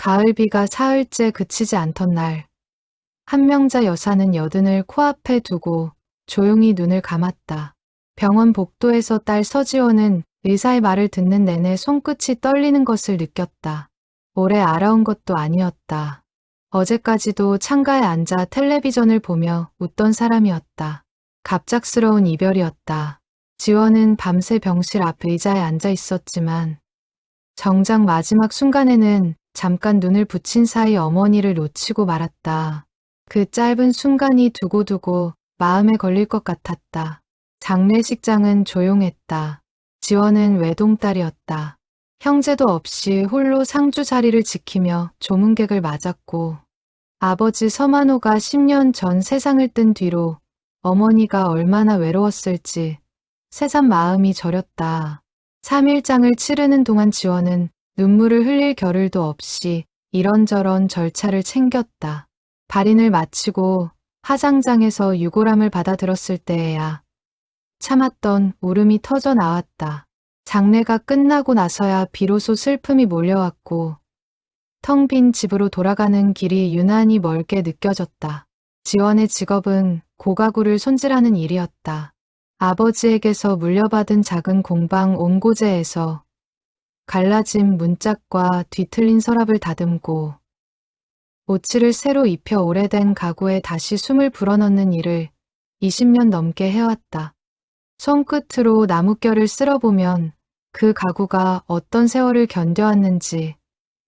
가을비가 사흘째 그치지 않던 날, 한명자 여사는 여든을 코앞에 두고 조용히 눈을 감았다. 병원 복도에서 딸 서지원은 의사의 말을 듣는 내내 손끝이 떨리는 것을 느꼈다. 오래 알아온 것도 아니었다. 어제까지도 창가에 앉아 텔레비전을 보며 웃던 사람이었다. 갑작스러운 이별이었다. 지원은 밤새 병실 앞 의자에 앉아 있었지만 정작 마지막 순간에는 잠깐 눈을 붙인 사이 어머니를 놓치고 말았다. 그 짧은 순간이 두고두고 마음에 걸릴 것 같았다. 장례식장은 조용했다. 지원은 외동딸이었다. 형제도 없이 홀로 상주 자리를 지키며 조문객을 맞았고 아버지 서만호가 10년 전 세상을 뜬 뒤로 어머니가 얼마나 외로웠을지 새삼 마음이 저렸다. 3일장을 치르는 동안 지원은 눈물을 흘릴 겨를도 없이 이런저런 절차를 챙겼다. 발인을 마치고 화장장에서 유골함을 받아들었을 때에야 참았던 울음이 터져 나왔다. 장례가 끝나고 나서야 비로소 슬픔이 몰려왔고 텅 빈 집으로 돌아가는 길이 유난히 멀게 느껴졌다. 지원의 직업은 고가구를 손질하는 일이었다. 아버지에게서 물려받은 작은 공방 온고제에서 갈라진 문짝과 뒤틀린 서랍을 다듬고 오칠을 새로 입혀 오래된 가구에 다시 숨을 불어넣는 일을 20년 넘게 해왔다. 손끝으로 나뭇결을 쓸어보면 그 가구가 어떤 세월을 견뎌왔는지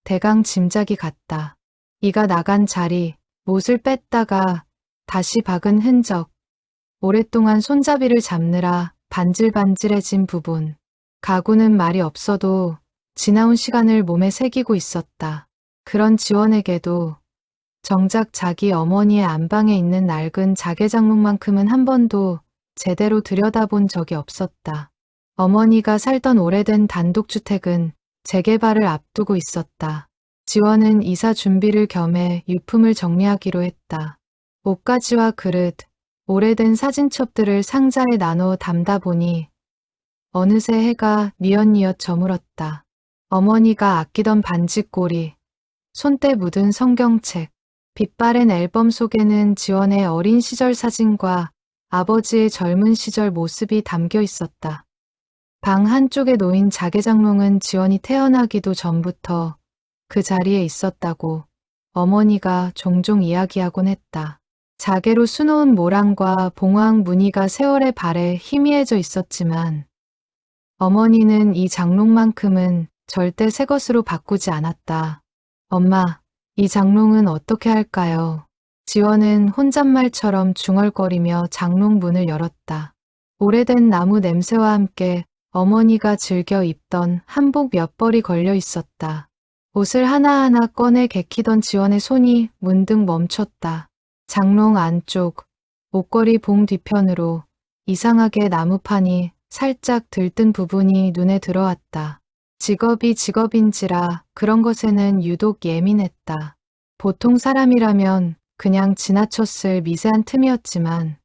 대강 짐작이 갔다. 이가 나간 자리, 못을 뺐다가 다시 박은 흔적, 오랫동안 손잡이를 잡느라 반질반질해진 부분. 가구는 말이 없어도 지나온 시간을 몸에 새기고 있었다. 그런 지원에게도 정작 자기 어머니의 안방에 있는 낡은 자개장롱만큼은 한 번도 제대로 들여다본 적이 없었다. 어머니가 살던 오래된 단독주택은 재개발을 앞두고 있었다. 지원은 이사 준비를 겸해 유품을 정리하기로 했다. 옷가지와 그릇, 오래된 사진첩들을 상자에 나눠 담다 보니 어느새 해가 뉘엿뉘엿 저물었다. 어머니가 아끼던 반지꼬리, 손때 묻은 성경책, 빛바랜 앨범 속에는 지원의 어린 시절 사진과 아버지의 젊은 시절 모습이 담겨 있었다. 방 한쪽에 놓인 자개장롱은 지원이 태어나기도 전부터 그 자리에 있었다고 어머니가 종종 이야기하곤 했다. 자개로 수놓은 모랑과 봉황 무늬가 세월의 발에 희미해져 있었지만 어머니는 이 장롱만큼은 절대 새 것으로 바꾸지 않았다. 엄마, 이 장롱은 어떻게 할까요? 지원은 혼잣말처럼 중얼거리며 장롱 문을 열었다. 오래된 나무 냄새와 함께 어머니가 즐겨 입던 한복 몇 벌이 걸려 있었다. 옷을 하나하나 꺼내 개키던 지원의 손이 문득 멈췄다. 장롱 안쪽, 옷걸이 봉 뒤편으로 이상하게 나무판이 살짝 들뜬 부분이 눈에 들어왔다. 직업이 직업인지라 그런 것에는 유독 예민했다. 보통 사람이라면 그냥 지나쳤을 미세한 틈이었지만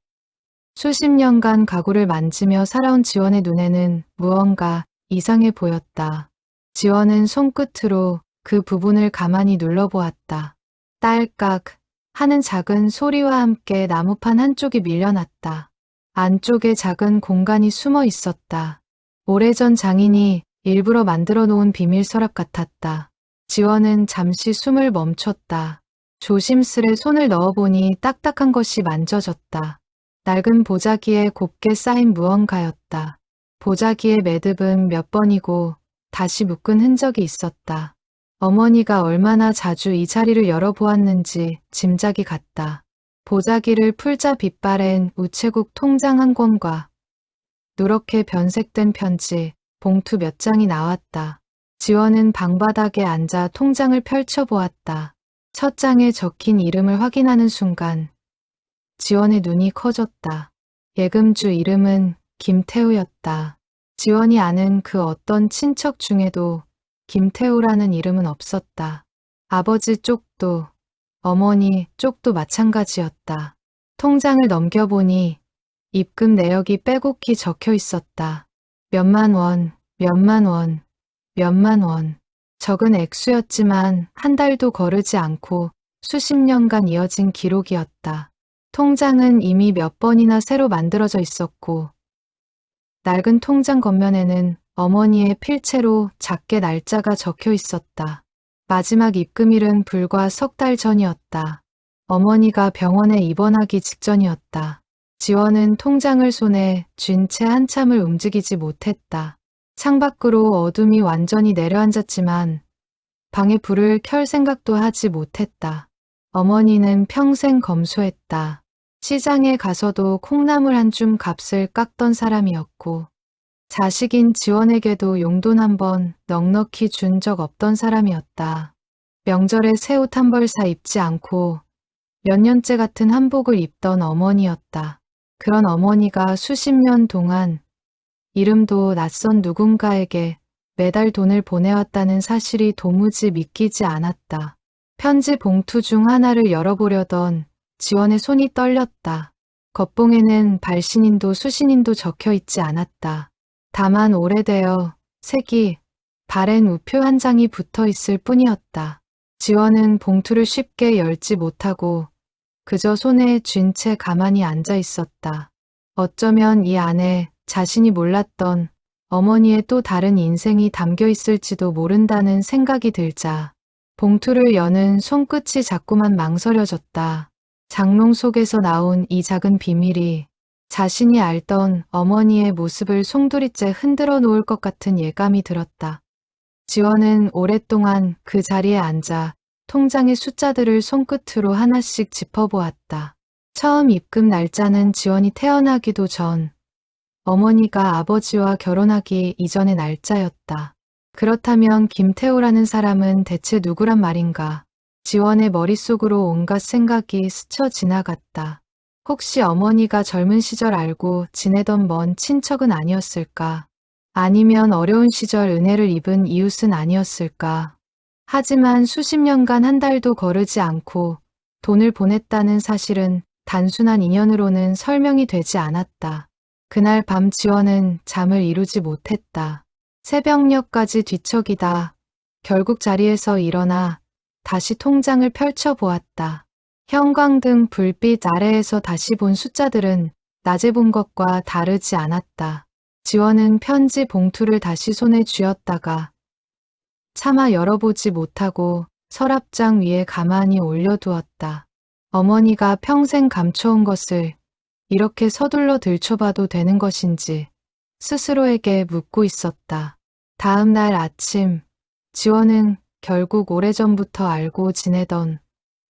수십 년간 가구를 만지며 살아온 지원의 눈에는 무언가 이상해 보였다. 지원은 손끝으로 그 부분을 가만히 눌러보았다. 딸깍 하는 작은 소리와 함께 나무판 한쪽이 밀려났다. 안쪽에 작은 공간이 숨어 있었다. 오래전 장인이 일부러 만들어 놓은 비밀 서랍 같았다. 지원은 잠시 숨을 멈췄다. 조심스레 손을 넣어보니 딱딱한 것이 만져졌다. 낡은 보자기에 곱게 쌓인 무언가였다. 보자기의 매듭은 몇 번이고 다시 묶은 흔적이 있었다. 어머니가 얼마나 자주 이 자리를 열어보았는지 짐작이 갔다. 보자기를 풀자 빛바랜 우체국 통장 한 권과 누렇게 변색된 편지, 봉투 몇 장이 나왔다. 지원은 방바닥에 앉아 통장을 펼쳐보았다. 첫 장에 적힌 이름을 확인하는 순간 지원의 눈이 커졌다. 예금주 이름은 김태우였다. 지원이 아는 그 어떤 친척 중에도 김태우라는 이름은 없었다. 아버지 쪽도 어머니 쪽도 마찬가지였다. 통장을 넘겨보니 입금 내역이 빼곡히 적혀 있었다. 몇만 원, 몇만 원, 몇만 원. 적은 액수였지만 한 달도 거르지 않고 수십 년간 이어진 기록이었다. 통장은 이미 몇 번이나 새로 만들어져 있었고 낡은 통장 겉면에는 어머니의 필체로 작게 날짜가 적혀 있었다. 마지막 입금일은 불과 석 달 전이었다. 어머니가 병원에 입원하기 직전이었다. 지원은 통장을 손에 쥔 채 한참을 움직이지 못했다. 창밖으로 어둠이 완전히 내려앉았지만 방에 불을 켤 생각도 하지 못했다. 어머니는 평생 검소했다. 시장에 가서도 콩나물 한 줌 값을 깎던 사람이었고 자식인 지원에게도 용돈 한 번 넉넉히 준 적 없던 사람이었다. 명절에 새 옷 한 벌 사 입지 않고 몇 년째 같은 한복을 입던 어머니였다. 그런 어머니가 수십 년 동안 이름도 낯선 누군가에게 매달 돈을 보내왔다는 사실이 도무지 믿기지 않았다. 편지 봉투 중 하나를 열어보려던 지원의 손이 떨렸다. 겉봉에는 발신인도 수신인도 적혀 있지 않았다. 다만 오래되어 색이 바랜 우표 한 장이 붙어 있을 뿐이었다. 지원은 봉투를 쉽게 열지 못하고 그저 손에 쥔 채 가만히 앉아 있었다. 어쩌면 이 안에 자신이 몰랐던 어머니의 또 다른 인생이 담겨 있을지도 모른다는 생각이 들자 봉투를 여는 손끝이 자꾸만 망설여졌다. 장롱 속에서 나온 이 작은 비밀이 자신이 알던 어머니의 모습을 송두리째 흔들어 놓을 것 같은 예감이 들었다. 지원은 오랫동안 그 자리에 앉아 통장의 숫자들을 손끝으로 하나씩 짚어보았다. 처음 입금 날짜는 지원이 태어나기도 전 어머니가 아버지와 결혼하기 이전의 날짜였다. 그렇다면 김태호라는 사람은 대체 누구란 말인가? 지원의 머릿속으로 온갖 생각이 스쳐 지나갔다. 혹시 어머니가 젊은 시절 알고 지내던 먼 친척은 아니었을까? 아니면 어려운 시절 은혜를 입은 이웃은 아니었을까? 하지만 수십 년간 한 달도 거르지 않고 돈을 보냈다는 사실은 단순한 인연으로는 설명이 되지 않았다. 그날 밤 지원은 잠을 이루지 못했다. 새벽녘까지 뒤척이다 결국 자리에서 일어나 다시 통장을 펼쳐보았다. 형광등 불빛 아래에서 다시 본 숫자들은 낮에 본 것과 다르지 않았다. 지원은 편지 봉투를 다시 손에 쥐었다가 차마 열어보지 못하고 서랍장 위에 가만히 올려두었다. 어머니가 평생 감춰온 것을 이렇게 서둘러 들춰봐도 되는 것인지 스스로에게 묻고 있었다. 다음 날 아침, 지원은 결국 오래전부터 알고 지내던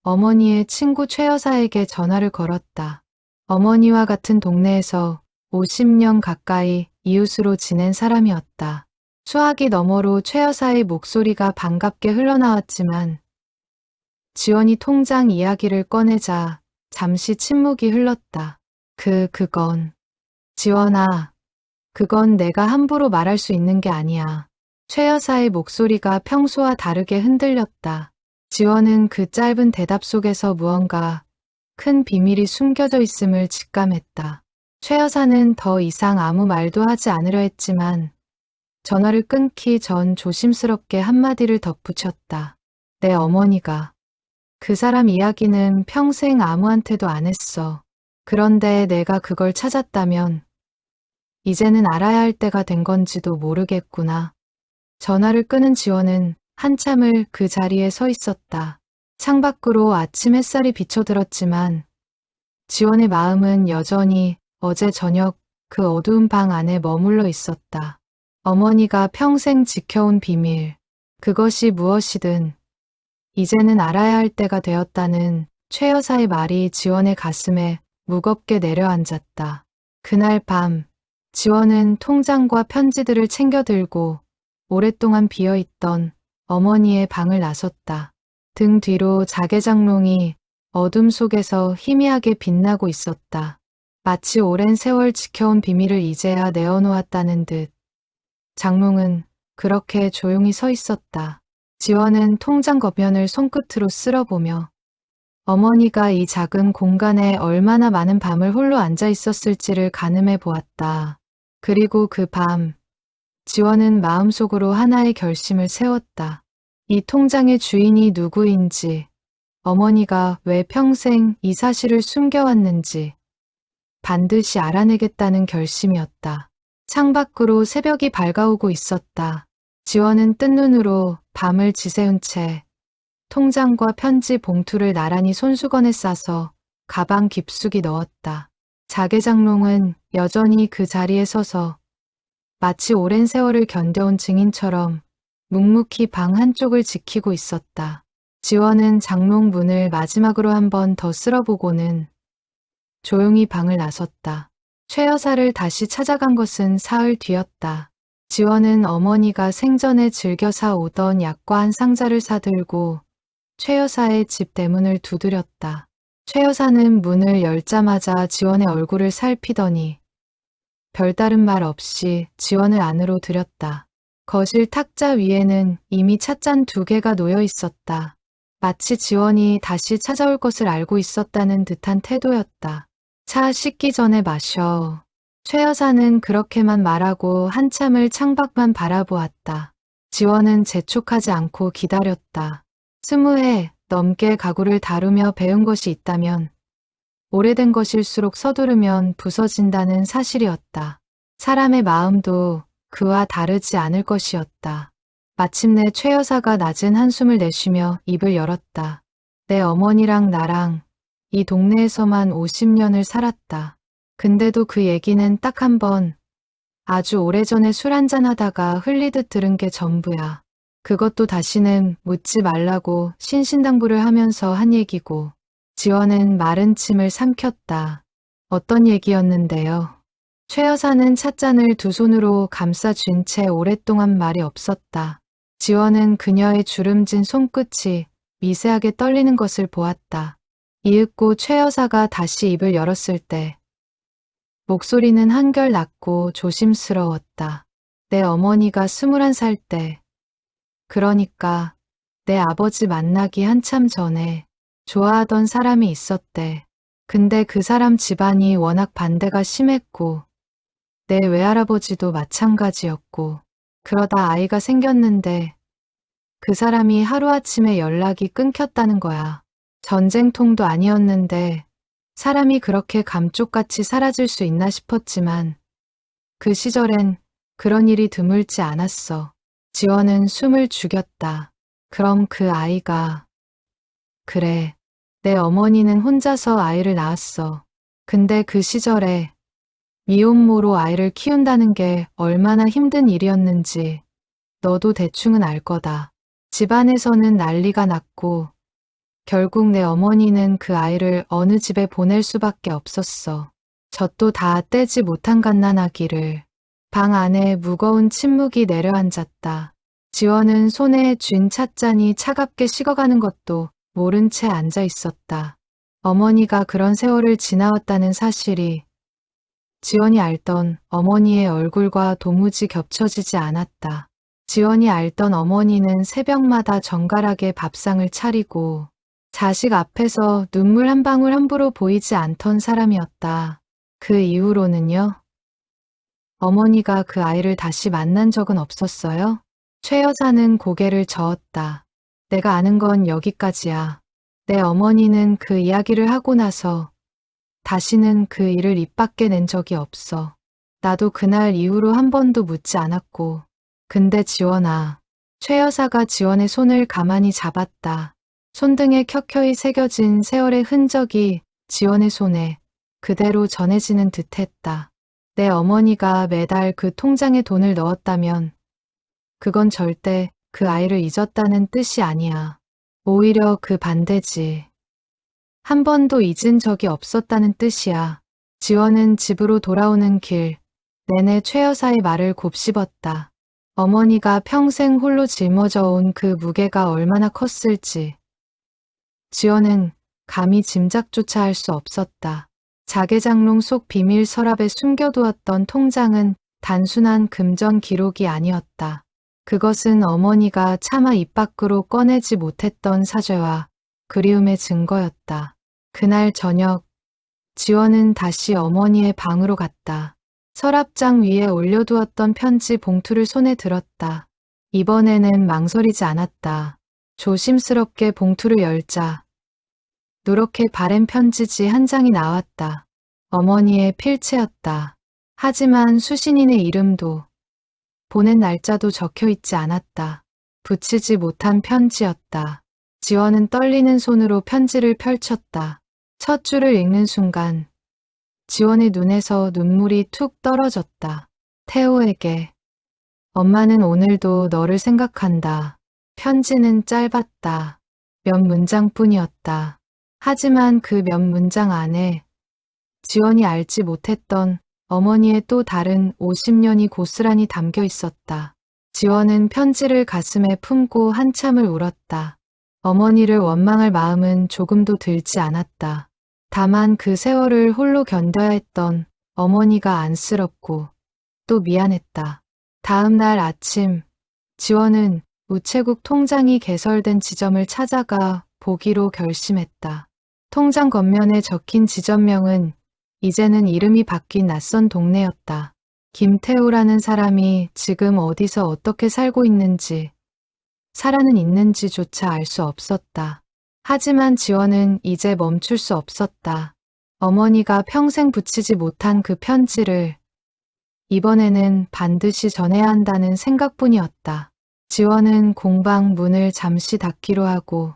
어머니의 친구 최 여사에게 전화를 걸었다. 어머니와 같은 동네에서 50년 가까이 이웃으로 지낸 사람이었다. 수화기 너머로 최 여사의 목소리가 반갑게 흘러나왔지만 지원이 통장 이야기를 꺼내자 잠시 침묵이 흘렀다. 그건 지원아, 그건 내가 함부로 말할 수 있는 게 아니야. 최 여사의 목소리가 평소와 다르게 흔들렸다. 지원은 그 짧은 대답 속에서 무언가 큰 비밀이 숨겨져 있음을 직감했다. 최 여사는 더 이상 아무 말도 하지 않으려 했지만 전화를 끊기 전 조심스럽게 한마디를 덧붙였다. 내 어머니가. 그 사람 이야기는 평생 아무한테도 안 했어. 그런데 내가 그걸 찾았다면 이제는 알아야 할 때가 된 건지도 모르겠구나. 전화를 끄는 지원은 한참을 그 자리에 서 있었다. 창밖으로 아침 햇살이 비쳐들었지만 지원의 마음은 여전히 어제 저녁 그 어두운 방 안에 머물러 있었다. 어머니가 평생 지켜온 비밀, 그것이 무엇이든 이제는 알아야 할 때가 되었다는 최 여사의 말이 지원의 가슴에 무겁게 내려앉았다. 그날 밤, 지원은 통장과 편지들을 챙겨 들고 오랫동안 비어있던 어머니의 방을 나섰다. 등 뒤로 자개장롱이 어둠 속에서 희미하게 빛나고 있었다. 마치 오랜 세월 지켜온 비밀을 이제야 내어놓았다는 듯. 장롱은 그렇게 조용히 서 있었다. 지원은 통장 겉면을 손끝으로 쓸어보며 어머니가 이 작은 공간에 얼마나 많은 밤을 홀로 앉아 있었을지를 가늠해 보았다. 그리고 그 밤, 지원은 마음속으로 하나의 결심을 세웠다. 이 통장의 주인이 누구인지, 어머니가 왜 평생 이 사실을 숨겨왔는지 반드시 알아내겠다는 결심이었다. 창밖으로 새벽이 밝아오고 있었다. 지원은 뜬 눈으로 밤을 지새운 채 통장과 편지 봉투를 나란히 손수건에 싸서 가방 깊숙이 넣었다. 자개장롱은 여전히 그 자리에 서서 마치 오랜 세월을 견뎌온 증인처럼 묵묵히 방 한쪽을 지키고 있었다. 지원은 장롱 문을 마지막으로 한 번 더 쓸어보고는 조용히 방을 나섰다. 최 여사를 다시 찾아간 것은 사흘 뒤였다. 지원은 어머니가 생전에 즐겨 사오던 약과 한 상자를 사들고 최 여사의 집 대문을 두드렸다. 최 여사는 문을 열자마자 지원의 얼굴을 살피더니 별다른 말 없이 지원을 안으로 들였다. 거실 탁자 위에는 이미 찻잔 2개가 놓여 있었다. 마치 지원이 다시 찾아올 것을 알고 있었다는 듯한 태도였다. 차 식기 전에 마셔. 최 여사는 그렇게만 말하고 한참을 창밖만 바라보았다. 지원은 재촉하지 않고 기다렸다. 20해 넘게 가구를 다루며 배운 것이 있다면 오래된 것일수록 서두르면 부서진다는 사실이었다. 사람의 마음도 그와 다르지 않을 것이었다. 마침내 최 여사가 낮은 한숨을 내쉬며 입을 열었다. 내 어머니랑 나랑 이 동네에서만 50년을 살았다. 근데도 그 얘기는 딱 한 번, 아주 오래전에 술 한잔 하다가 흘리듯 들은 게 전부야. 그것도 다시는 묻지 말라고 신신당부를 하면서 한 얘기고. 지원은 마른 침을 삼켰다. 어떤 얘기였는데요? 최 여사는 찻잔을 두 손으로 감싸 쥔 채 오랫동안 말이 없었다. 지원은 그녀의 주름진 손끝이 미세하게 떨리는 것을 보았다. 이윽고 최 여사가 다시 입을 열었을 때 목소리는 한결 낮고 조심스러웠다. 내 어머니가 21살 때, 그러니까 내 아버지 만나기 한참 전에 좋아하던 사람이 있었대. 근데 그 사람 집안이 워낙 반대가 심했고 내 외할아버지도 마찬가지였고 그러다 아이가 생겼는데 그 사람이 하루아침에 연락이 끊겼다는 거야. 전쟁통도 아니었는데 사람이 그렇게 감쪽같이 사라질 수 있나 싶었지만 그 시절엔 그런 일이 드물지 않았어. 지원은 숨을 죽였다. 그럼 그 아이가... 그래, 내 어머니는 혼자서 아이를 낳았어. 근데 그 시절에 미혼모로 아이를 키운다는 게 얼마나 힘든 일이었는지 너도 대충은 알 거다. 집안에서는 난리가 났고 결국 내 어머니는 그 아이를 어느 집에 보낼 수밖에 없었어. 젖도 다 떼지 못한 갓난아기를. 방 안에 무거운 침묵이 내려앉았다. 지원은 손에 쥔 찻잔이 차갑게 식어가는 것도 모른 채 앉아 있었다. 어머니가 그런 세월을 지나왔다는 사실이 지원이 알던 어머니의 얼굴과 도무지 겹쳐지지 않았다. 지원이 알던 어머니는 새벽마다 정갈하게 밥상을 차리고 자식 앞에서 눈물 한 방울 함부로 보이지 않던 사람이었다. 그 이후로는요? 어머니가 그 아이를 다시 만난 적은 없었어요? 최 여사는 고개를 저었다. 내가 아는 건 여기까지야. 내 어머니는 그 이야기를 하고 나서 다시는 그 일을 입 밖에 낸 적이 없어. 나도 그날 이후로 한 번도 묻지 않았고. 근데 지원아. 최 여사가 지원의 손을 가만히 잡았다. 손등에 켜켜이 새겨진 세월의 흔적이 지원의 손에 그대로 전해지는 듯했다. 내 어머니가 매달 그 통장에 돈을 넣었다면 그건 절대 그 아이를 잊었다는 뜻이 아니야. 오히려 그 반대지. 한 번도 잊은 적이 없었다는 뜻이야. 지원은 집으로 돌아오는 길 내내 최 여사의 말을 곱씹었다. 어머니가 평생 홀로 짊어져 온 그 무게가 얼마나 컸을지. 지원은 감히 짐작조차 할 수 없었다. 자개장롱 속 비밀 서랍에 숨겨두었던 통장은 단순한 금전 기록이 아니었다. 그것은 어머니가 차마 입 밖으로 꺼내지 못했던 사죄와 그리움의 증거였다. 그날 저녁, 지원은 다시 어머니의 방으로 갔다. 서랍장 위에 올려두었던 편지 봉투를 손에 들었다. 이번에는 망설이지 않았다. 조심스럽게 봉투를 열자 누렇게 바랜 편지지 한 장이 나왔다. 어머니의 필체였다. 하지만 수신인의 이름도 보낸 날짜도 적혀 있지 않았다. 붙이지 못한 편지였다. 지원은 떨리는 손으로 편지를 펼쳤다. 첫 줄을 읽는 순간 지원의 눈에서 눈물이 툭 떨어졌다. 태호에게 엄마는 오늘도 너를 생각한다. 편지는 짧았다. 몇 문장뿐이었다. 하지만 그 몇 문장 안에 지원이 알지 못했던 어머니의 또 다른 50년이 고스란히 담겨 있었다. 지원은 편지를 가슴에 품고 한참을 울었다. 어머니를 원망할 마음은 조금도 들지 않았다. 다만 그 세월을 홀로 견뎌야 했던 어머니가 안쓰럽고 또 미안했다. 다음 날 아침, 지원은 우체국 통장이 개설된 지점을 찾아가 보기로 결심했다. 통장 겉면에 적힌 지점명은 이제는 이름이 바뀐 낯선 동네였다. 김태우라는 사람이 지금 어디서 어떻게 살고 있는지, 살아는 있는지조차 알 수 없었다. 하지만 지원은 이제 멈출 수 없었다. 어머니가 평생 붙이지 못한 그 편지를 이번에는 반드시 전해야 한다는 생각뿐이었다. 지원은 공방 문을 잠시 닫기로 하고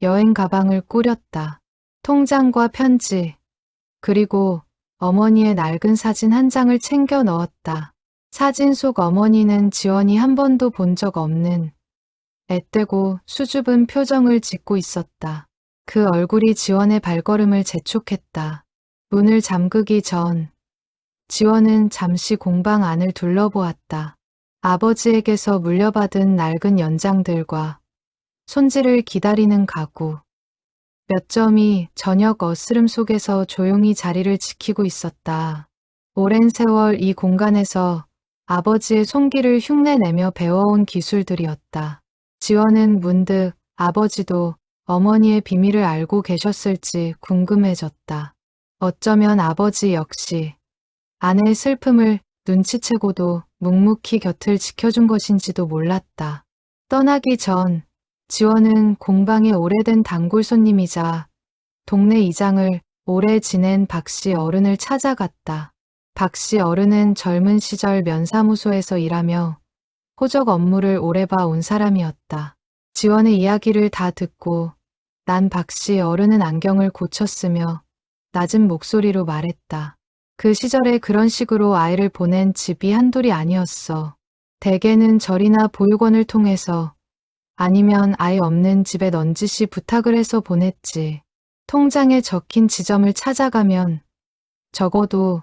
여행 가방을 꾸렸다. 통장과 편지, 그리고 어머니의 낡은 사진 한 장을 챙겨 넣었다. 사진 속 어머니는 지원이 한 번도 본 적 없는 앳되고 수줍은 표정을 짓고 있었다. 그 얼굴이 지원의 발걸음을 재촉했다. 문을 잠그기 전 지원은 잠시 공방 안을 둘러보았다. 아버지에게서 물려받은 낡은 연장들과 손질을 기다리는 가구. 몇 점이 저녁 어스름 속에서 조용히 자리를 지키고 있었다. 오랜 세월 이 공간에서 아버지의 손길을 흉내내며 배워온 기술들이었다. 지원은 문득 아버지도 어머니의 비밀을 알고 계셨을지 궁금해졌다. 어쩌면 아버지 역시 아내의 슬픔을 눈치채고도 묵묵히 곁을 지켜준 것인지도 몰랐다. 떠나기 전 지원은 공방의 오래된 단골 손님이자 동네 이장을 오래 지낸 박씨 어른을 찾아갔다. 박씨 어른은 젊은 시절 면사무소에서 일하며 호적 업무를 오래 봐온 사람이었다. 지원의 이야기를 다 듣고 난 박씨 어른은 안경을 고쳤으며 낮은 목소리로 말했다. 그 시절에 그런 식으로 아이를 보낸 집이 한둘이 아니었어. 대개는 절이나 보육원을 통해서 아니면 아이 없는 집에 넌지시 부탁을 해서 보냈지. 통장에 적힌 지점을 찾아가면 적어도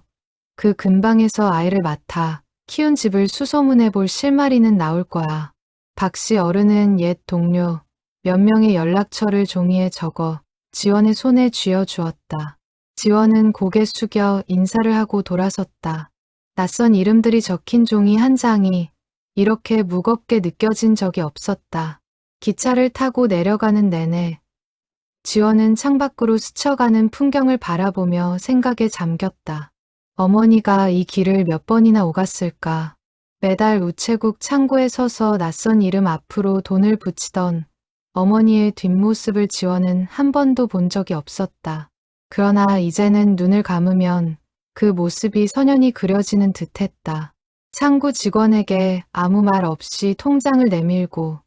그 근방에서 아이를 맡아 키운 집을 수소문해 볼 실마리는 나올 거야. 박씨 어른은 옛 동료 몇 명의 연락처를 종이에 적어 지원의 손에 쥐어 주었다. 지원은 고개 숙여 인사를 하고 돌아섰다. 낯선 이름들이 적힌 종이 한 장이 이렇게 무겁게 느껴진 적이 없었다. 기차를 타고 내려가는 내내 지원은 창밖으로 스쳐가는 풍경을 바라보며 생각에 잠겼다. 어머니가 이 길을 몇 번이나 오갔을까. 매달 우체국 창고에 서서 낯선 이름 앞으로 돈을 붙이던 어머니의 뒷모습을 지원은 한 번도 본 적이 없었다. 그러나 이제는 눈을 감으면 그 모습이 선연히 그려지는 듯했다. 창구 직원에게 아무 말 없이 통장을 내밀고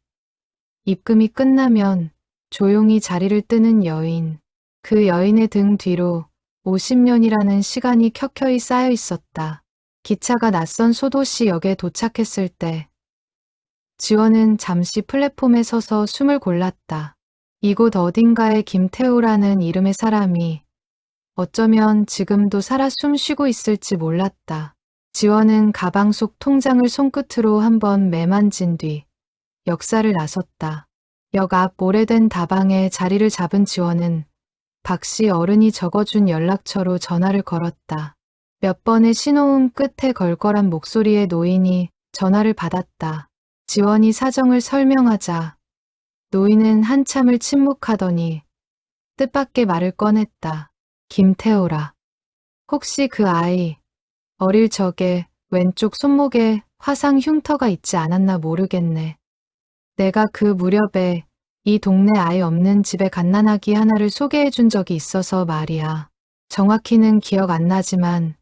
입금이 끝나면 조용히 자리를 뜨는 여인. 그 여인의 등 뒤로 50년이라는 시간이 켜켜이 쌓여 있었다. 기차가 낯선 소도시 역에 도착했을 때 지원은 잠시 플랫폼에 서서 숨을 골랐다. 이곳 어딘가에 김태우라는 이름의 사람이 어쩌면 지금도 살아 숨쉬고 있을지 몰랐다. 지원은 가방 속 통장을 손끝으로 한번 매만진 뒤 역사를 나섰다. 역 앞 오래된 다방에 자리를 잡은 지원은 박씨 어른이 적어준 연락처로 전화를 걸었다. 몇 번의 신호음 끝에 걸걸한 목소리의 노인이 전화를 받았다. 지원이 사정을 설명하자 노인은 한참을 침묵하더니 뜻밖의 말을 꺼냈다. 김태호라. 혹시 그 아이 어릴 적에 왼쪽 손목에 화상 흉터가 있지 않았나 모르겠네. 내가 그 무렵에 이 동네 아이 없는 집에 갓난아기 하나를 소개해 준 적이 있어서 말이야. 정확히는 기억 안 나지만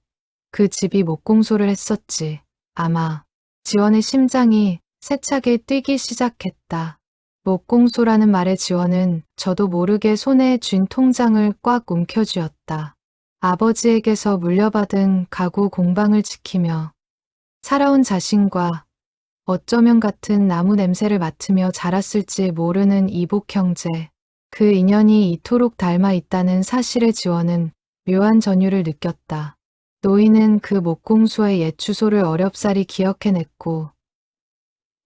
그 집이 목공소를 했었지. 아마. 지원의 심장이 세차게 뛰기 시작했다. 목공소라는 말에 지원은 저도 모르게 손에 쥔 통장을 꽉 움켜쥐었다. 아버지에게서 물려받은 가구 공방을 지키며 살아온 자신과 어쩌면 같은 나무 냄새를 맡으며 자랐을지 모르는 이복 형제. 그 인연이 이토록 닮아 있다는 사실에 지원은 묘한 전율을 느꼈다. 노인은 그 목공소의 옛 주소를 어렵사리 기억해냈고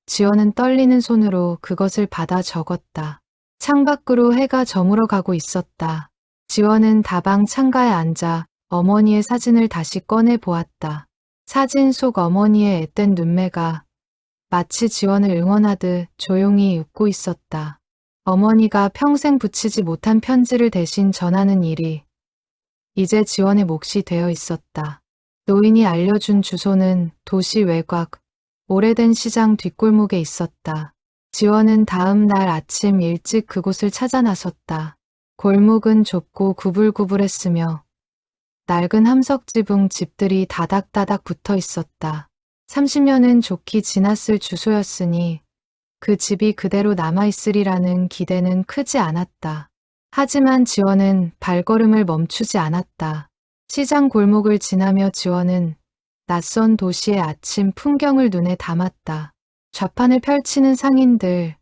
지원은 떨리는 손으로 그것을 받아 적었다. 창밖으로 해가 저물어 가고 있었다. 지원은 다방 창가에 앉아 어머니의 사진을 다시 꺼내 보았다. 사진 속 어머니의 앳된 눈매가 마치 지원을 응원하듯 조용히 웃고 있었다. 어머니가 평생 붙이지 못한 편지를 대신 전하는 일이 이제 지원의 몫이 되어 있었다. 노인이 알려준 주소는 도시 외곽, 오래된 시장 뒷골목에 있었다. 지원은 다음 날 아침 일찍 그곳을 찾아 나섰다. 골목은 좁고 구불구불했으며 낡은 함석지붕 집들이 다닥다닥 붙어 있었다. 30년은 좋게 지났을 주소였으니 그 집이 그대로 남아있으리라는 기대는 크지 않았다. 하지만 지원은 발걸음을 멈추지 않았다. 시장 골목을 지나며 지원은 낯선 도시의 아침 풍경을 눈에 담았다. 좌판을 펼치는 상인들,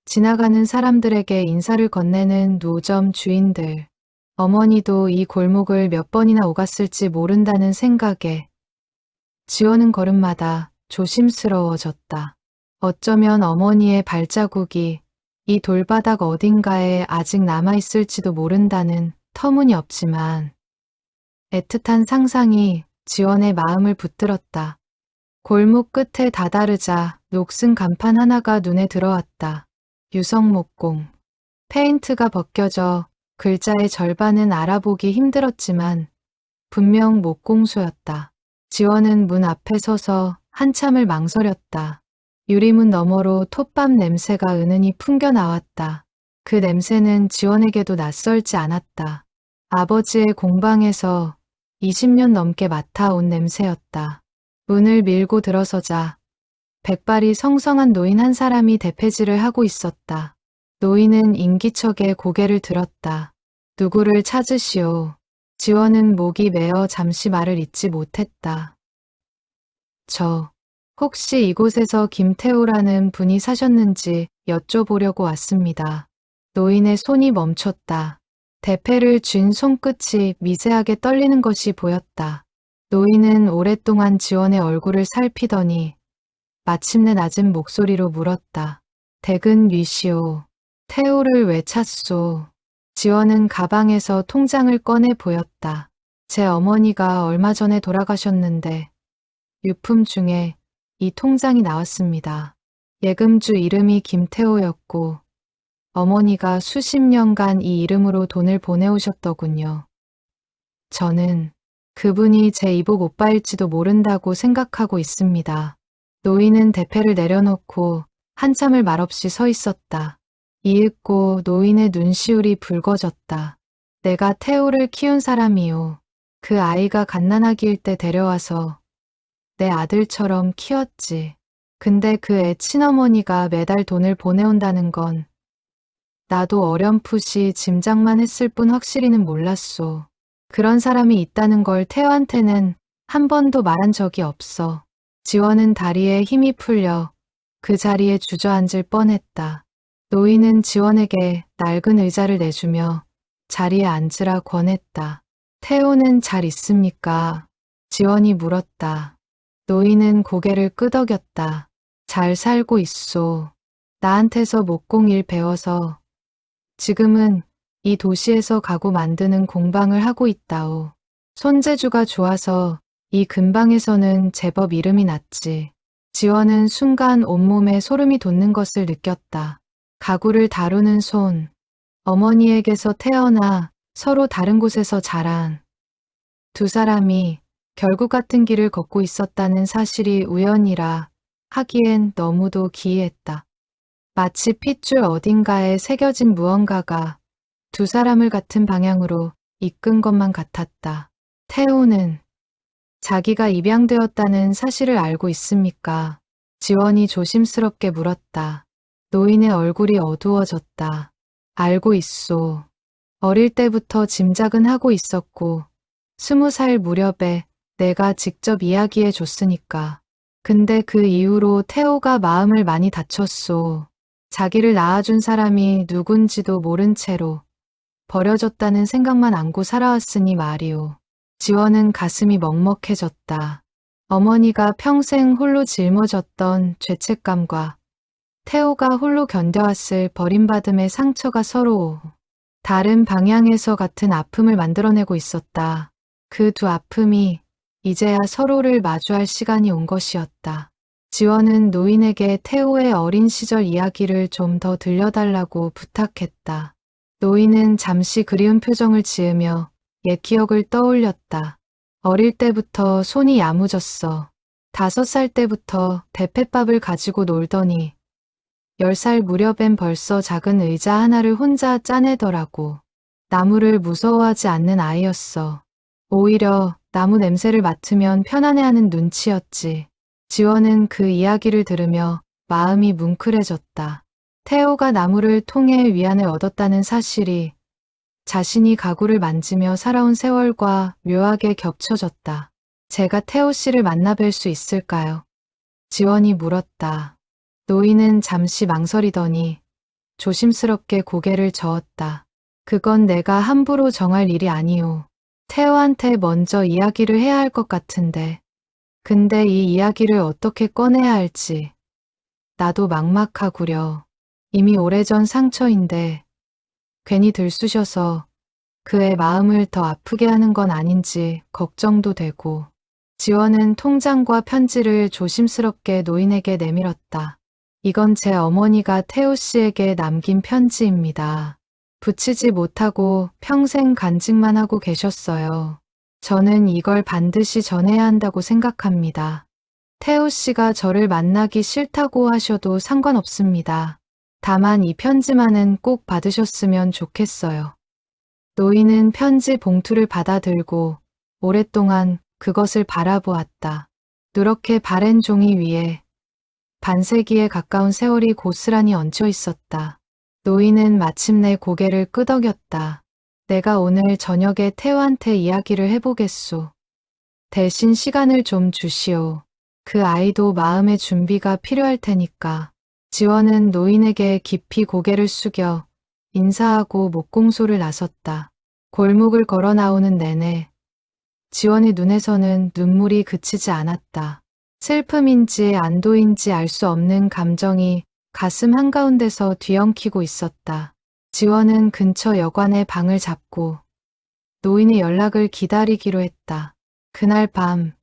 지나가는 사람들에게 인사를 건네는 노점 주인들, 어머니도 이 골목을 몇 번이나 오갔을지 모른다는 생각에 지원은 걸음마다 조심스러워졌다. 어쩌면 어머니의 발자국이 이 돌바닥 어딘가에 아직 남아있을지도 모른다는 터무니없지만 애틋한 상상이 지원의 마음을 붙들었다. 골목 끝에 다다르자 녹슨 간판 하나가 눈에 들어왔다. 유성목공. 페인트가 벗겨져 글자의 절반은 알아보기 힘들었지만 분명 목공소였다. 지원은 문 앞에 서서 한참을 망설였다. 유리문 너머로 톱밥 냄새가 은은히 풍겨 나왔다. 그 냄새는 지원에게도 낯설지 않았다. 아버지의 공방에서 20년 넘게 맡아온 냄새였다. 문을 밀고 들어서자 백발이 성성한 노인 한 사람이 대패질을 하고 있었다. 노인은 인기척에 고개를 들었다. 누구를 찾으시오. 지원은 목이 메어 잠시 말을 잇지 못했다. 혹시 이곳에서 김태호라는 분이 사셨는지 여쭤보려고 왔습니다. 노인의 손이 멈췄다. 대패를 쥔 손끝이 미세하게 떨리는 것이 보였다. 노인은 오랫동안 지원의 얼굴을 살피더니 마침내 낮은 목소리로 물었다. 댁은 뉘시오. 태호를 왜 찾소? 지원은 가방에서 통장을 꺼내 보였다. 제 어머니가 얼마 전에 돌아가셨는데 유품 중에 이 통장이 나왔습니다. 예금주 이름이 김태호였고 어머니가 수십 년간 이 이름으로 돈을 보내오셨더군요. 저는 그분이 제 이복 오빠일지도 모른다고 생각하고 있습니다. 노인은 대패를 내려놓고 한참을 말없이 서 있었다. 이윽고 노인의 눈시울이 붉어졌다. 내가 태호를 키운 사람이요. 그 아이가 갓난아기일 때 데려와서 내 아들처럼 키웠지. 근데 그 애 친어머니가 매달 돈을 보내온다는 건 나도 어렴풋이 짐작만 했을 뿐 확실히는 몰랐소. 그런 사람이 있다는 걸 태호한테는 한 번도 말한 적이 없어. 지원은 다리에 힘이 풀려 그 자리에 주저앉을 뻔했다. 노인은 지원에게 낡은 의자를 내주며 자리에 앉으라 권했다. 태호는 잘 있습니까? 지원이 물었다. 노인은 고개를 끄덕였다. 잘 살고 있소. 나한테서 목공일 배워서 지금은 이 도시에서 가구 만드는 공방을 하고 있다오. 손재주가 좋아서 이 근방에서는 제법 이름이 났지. 지원은 순간 온몸에 소름이 돋는 것을 느꼈다. 가구를 다루는 손, 어머니에게서 태어나 서로 다른 곳에서 자란 두 사람이 결국 같은 길을 걷고 있었다는 사실이 우연이라 하기엔 너무도 기이했다. 마치 핏줄 어딘가에 새겨진 무언가가 두 사람을 같은 방향으로 이끈 것만 같았다. 태호는 자기가 입양되었다는 사실을 알고 있습니까? 지원이 조심스럽게 물었다. 노인의 얼굴이 어두워졌다. 알고 있소. 어릴 때부터 짐작은 하고 있었고 20살 무렵에 내가 직접 이야기해 줬으니까. 근데 그 이후로 태호가 마음을 많이 다쳤소. 자기를 낳아준 사람이 누군지도 모른 채로 버려졌다는 생각만 안고 살아왔으니 말이오. 지원은 가슴이 먹먹해졌다. 어머니가 평생 홀로 짊어졌던 죄책감과 태호가 홀로 견뎌왔을 버림받음의 상처가 서로 다른 방향에서 같은 아픔을 만들어내고 있었다. 그 두 아픔이 이제야 서로를 마주할 시간이 온 것이었다. 지원은 노인에게 태호의 어린 시절 이야기를 좀 더 들려달라고 부탁했다. 노인은 잠시 그리운 표정을 지으며 옛 기억을 떠올렸다. 어릴 때부터 손이 야무졌어. 5살 때부터 대패밥을 가지고 놀더니 10살 무렵엔 벌써 작은 의자 하나를 혼자 짜내더라고. 나무를 무서워하지 않는 아이였어. 오히려 나무 냄새를 맡으면 편안해하는 눈치였지. 지원은 그 이야기를 들으며 마음이 뭉클해졌다. 태호가 나무를 통해 위안을 얻었다는 사실이 자신이 가구를 만지며 살아온 세월과 묘하게 겹쳐졌다. 제가 태호 씨를 만나 뵐 수 있을까요? 지원이 물었다. 노인은 잠시 망설이더니 조심스럽게 고개를 저었다. 그건 내가 함부로 정할 일이 아니오. 태호한테 먼저 이야기를 해야 할 것 같은데. 근데 이 이야기를 어떻게 꺼내야 할지 나도 막막하구려. 이미 오래전 상처인데 괜히 들쑤셔서 그의 마음을 더 아프게 하는 건 아닌지 걱정도 되고. 지원은 통장과 편지를 조심스럽게 노인에게 내밀었다. 이건 제 어머니가 태호 씨에게 남긴 편지입니다. 붙이지 못하고 평생 간직만 하고 계셨어요. 저는 이걸 반드시 전해야 한다고 생각합니다. 태호 씨가 저를 만나기 싫다고 하셔도 상관없습니다. 다만 이 편지만은 꼭 받으셨으면 좋겠어요. 노인은 편지 봉투를 받아들고 오랫동안 그것을 바라보았다. 누렇게 바랜 종이 위에 반세기에 가까운 세월이 고스란히 얹혀 있었다. 노인은 마침내 고개를 끄덕였다. 내가 오늘 저녁에 태호한테 이야기를 해보겠소. 대신 시간을 좀 주시오. 그 아이도 마음의 준비가 필요할 테니까. 지원은 노인에게 깊이 고개를 숙여 인사하고 목공소를 나섰다. 골목을 걸어 나오는 내내 지원의 눈에서는 눈물이 그치지 않았다. 슬픔인지 안도인지 알 수 없는 감정이 가슴 한가운데서 뒤엉키고 있었다. 지원은 근처 여관의 방을 잡고 노인의 연락을 기다리기로 했다. 그날 밤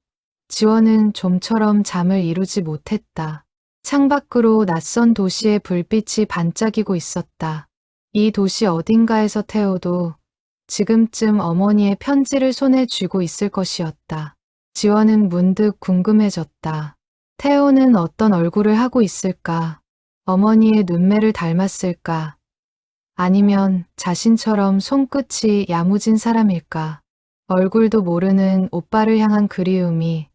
지원은 좀처럼 잠을 이루지 못했다. 창밖으로 낯선 도시의 불빛이 반짝이고 있었다. 이 도시 어딘가에서 태호도 지금쯤 어머니의 편지를 손에 쥐고 있을 것이었다. 지원은 문득 궁금해졌다. 태호는 어떤 얼굴을 하고 있을까? 어머니의 눈매를 닮았을까? 아니면 자신처럼 손끝이 야무진 사람일까? 얼굴도 모르는 오빠를 향한 그리움이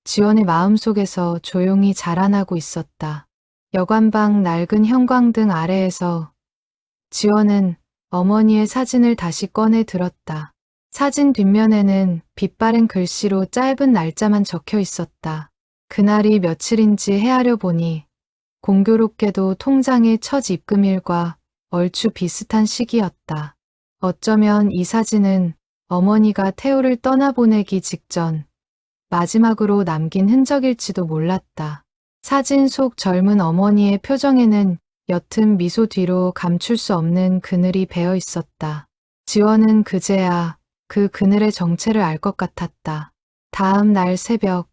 지원의 마음속에서 조용히 자라나고 있었다. 여관방 낡은 형광등 아래에서 지원은 어머니의 사진을 다시 꺼내 들었다. 사진 뒷면에는 빛바랜 글씨로 짧은 날짜만 적혀 있었다. 그날이 며칠인지 헤아려 보니 공교롭게도 통장의 첫 입금일과 얼추 비슷한 시기였다. 어쩌면 이 사진은 어머니가 태호를 떠나보내기 직전 마지막으로 남긴 흔적일지도 몰랐다. 사진 속 젊은 어머니의 표정에는 옅은 미소 뒤로 감출 수 없는 그늘이 배어 있었다. 지원은 그제야 그 그늘의 정체를 알 것 같았다. 다음 날 새벽,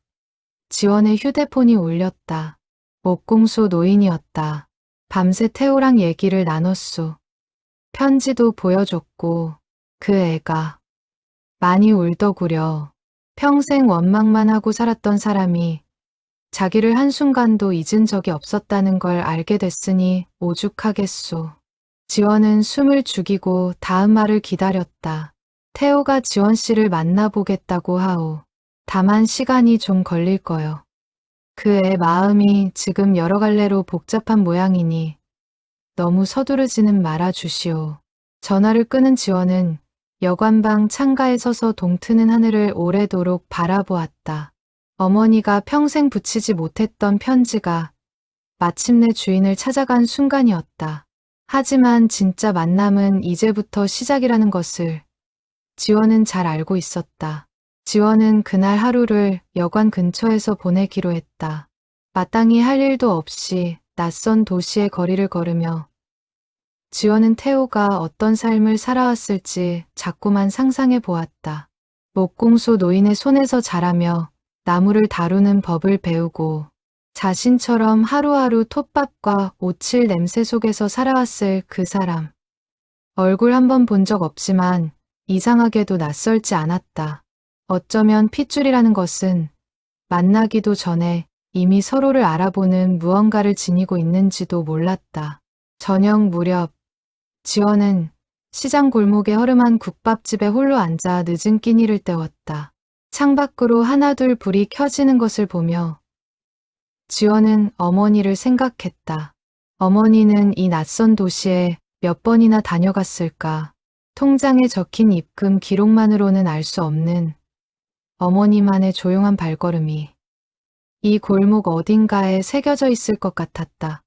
지원의 휴대폰이 울렸다. 목공소 노인이었다. 밤새 태호랑 얘기를 나눴소. 편지도 보여줬고 그 애가 많이 울더구려. 평생 원망만 하고 살았던 사람이 자기를 한순간도 잊은 적이 없었다는 걸 알게 됐으니 오죽하겠소. 지원은 숨을 죽이고 다음 말을 기다렸다. 태호가 지원 씨를 만나보겠다고 하오. 다만 시간이 좀 걸릴 거요. 그의 마음이 지금 여러 갈래로 복잡한 모양이니 너무 서두르지는 말아 주시오. 전화를 끊은 지원은 여관방 창가에 서서 동트는 하늘을 오래도록 바라보았다. 어머니가 평생 붙이지 못했던 편지가 마침내 주인을 찾아간 순간이었다. 하지만 진짜 만남은 이제부터 시작이라는 것을 지원은 잘 알고 있었다. 지원은 그날 하루를 여관 근처에서 보내기로 했다. 마땅히 할 일도 없이 낯선 도시의 거리를 걸으며 지원은 태호가 어떤 삶을 살아왔을지 자꾸만 상상해 보았다. 목공소 노인의 손에서 자라며 나무를 다루는 법을 배우고 자신처럼 하루하루 톱밥과 오칠 냄새 속에서 살아왔을 그 사람. 얼굴 한 번 본 적 없지만 이상하게도 낯설지 않았다. 어쩌면 핏줄이라는 것은 만나기도 전에 이미 서로를 알아보는 무언가를 지니고 있는지도 몰랐다. 저녁 무렵 지원은 시장 골목의 허름한 국밥집에 홀로 앉아 늦은 끼니를 때웠다. 창밖으로 하나둘 불이 켜지는 것을 보며 지원은 어머니를 생각했다. 어머니는 이 낯선 도시에 몇 번이나 다녀갔을까. 통장에 적힌 입금 기록만으로는 알 수 없는 어머니만의 조용한 발걸음이 이 골목 어딘가에 새겨져 있을 것 같았다.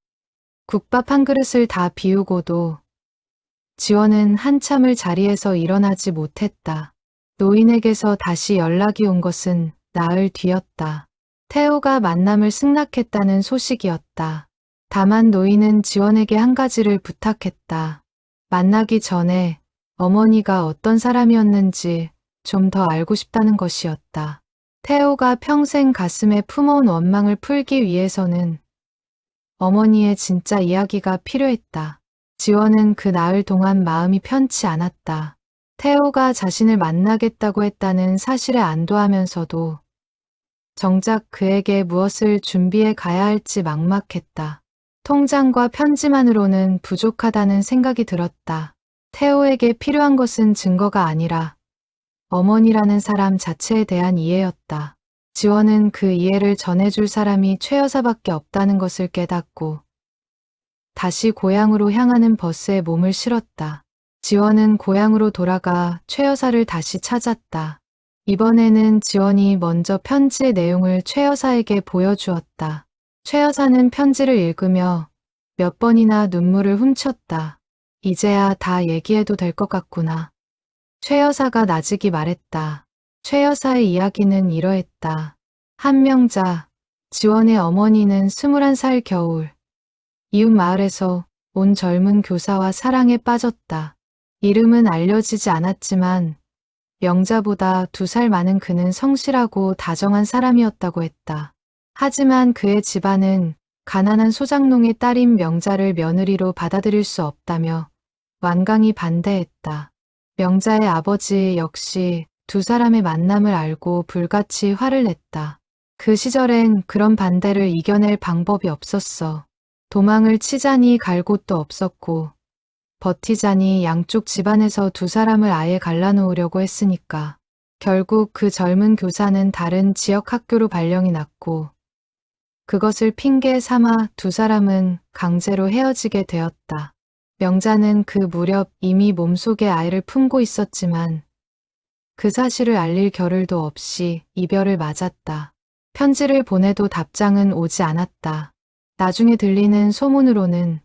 국밥 한 그릇을 다 비우고도 지원은 한참을 자리에서 일어나지 못했다. 노인에게서 다시 연락이 온 것은 나흘 뒤였다. 태호가 만남을 승낙했다는 소식이었다. 다만 노인은 지원에게 한 가지를 부탁했다. 만나기 전에 어머니가 어떤 사람이었는지 좀 더 알고 싶다는 것이었다. 태호가 평생 가슴에 품어온 원망을 풀기 위해서는 어머니의 진짜 이야기가 필요했다. 지원은 그 나흘 동안 마음이 편치 않았다. 태호가 자신을 만나겠다고 했다는 사실에 안도하면서도 정작 그에게 무엇을 준비해 가야 할지 막막했다. 통장과 편지만으로는 부족하다는 생각이 들었다. 태호에게 필요한 것은 증거가 아니라 어머니라는 사람 자체에 대한 이해였다. 지원은 그 이해를 전해줄 사람이 최 여사밖에 없다는 것을 깨닫고 다시 고향으로 향하는 버스에 몸을 실었다. 지원은 고향으로 돌아가 최 여사를 다시 찾았다. 이번에는 지원이 먼저 편지의 내용을 최 여사에게 보여주었다. 최 여사는 편지를 읽으며 몇 번이나 눈물을 훔쳤다. 이제야 다 얘기해도 될 것 같구나. 최 여사가 나직이 말했다. 최 여사의 이야기는 이러했다. 한명자, 지원의 어머니는 21살 겨울, 이웃 마을에서 온 젊은 교사와 사랑에 빠졌다. 이름은 알려지지 않았지만 명자보다 2살 많은 그는 성실하고 다정한 사람이었다고 했다. 하지만 그의 집안은 가난한 소장농의 딸인 명자를 며느리로 받아들일 수 없다며 완강히 반대했다. 명자의 아버지 역시 2사람의 만남을 알고 불같이 화를 냈다. 그 시절엔 그런 반대를 이겨낼 방법이 없었어. 도망을 치자니 갈 곳도 없었고 버티자니 양쪽 집안에서 2사람을 아예 갈라놓으려고 했으니까. 결국 그 젊은 교사는 다른 지역 학교로 발령이 났고 그것을 핑계 삼아 2사람은 강제로 헤어지게 되었다. 명자는 그 무렵 이미 몸속에 아이를 품고 있었지만 그 사실을 알릴 겨를도 없이 이별을 맞았다. 편지를 보내도 답장은 오지 않았다. 나중에 들리는 소문으로는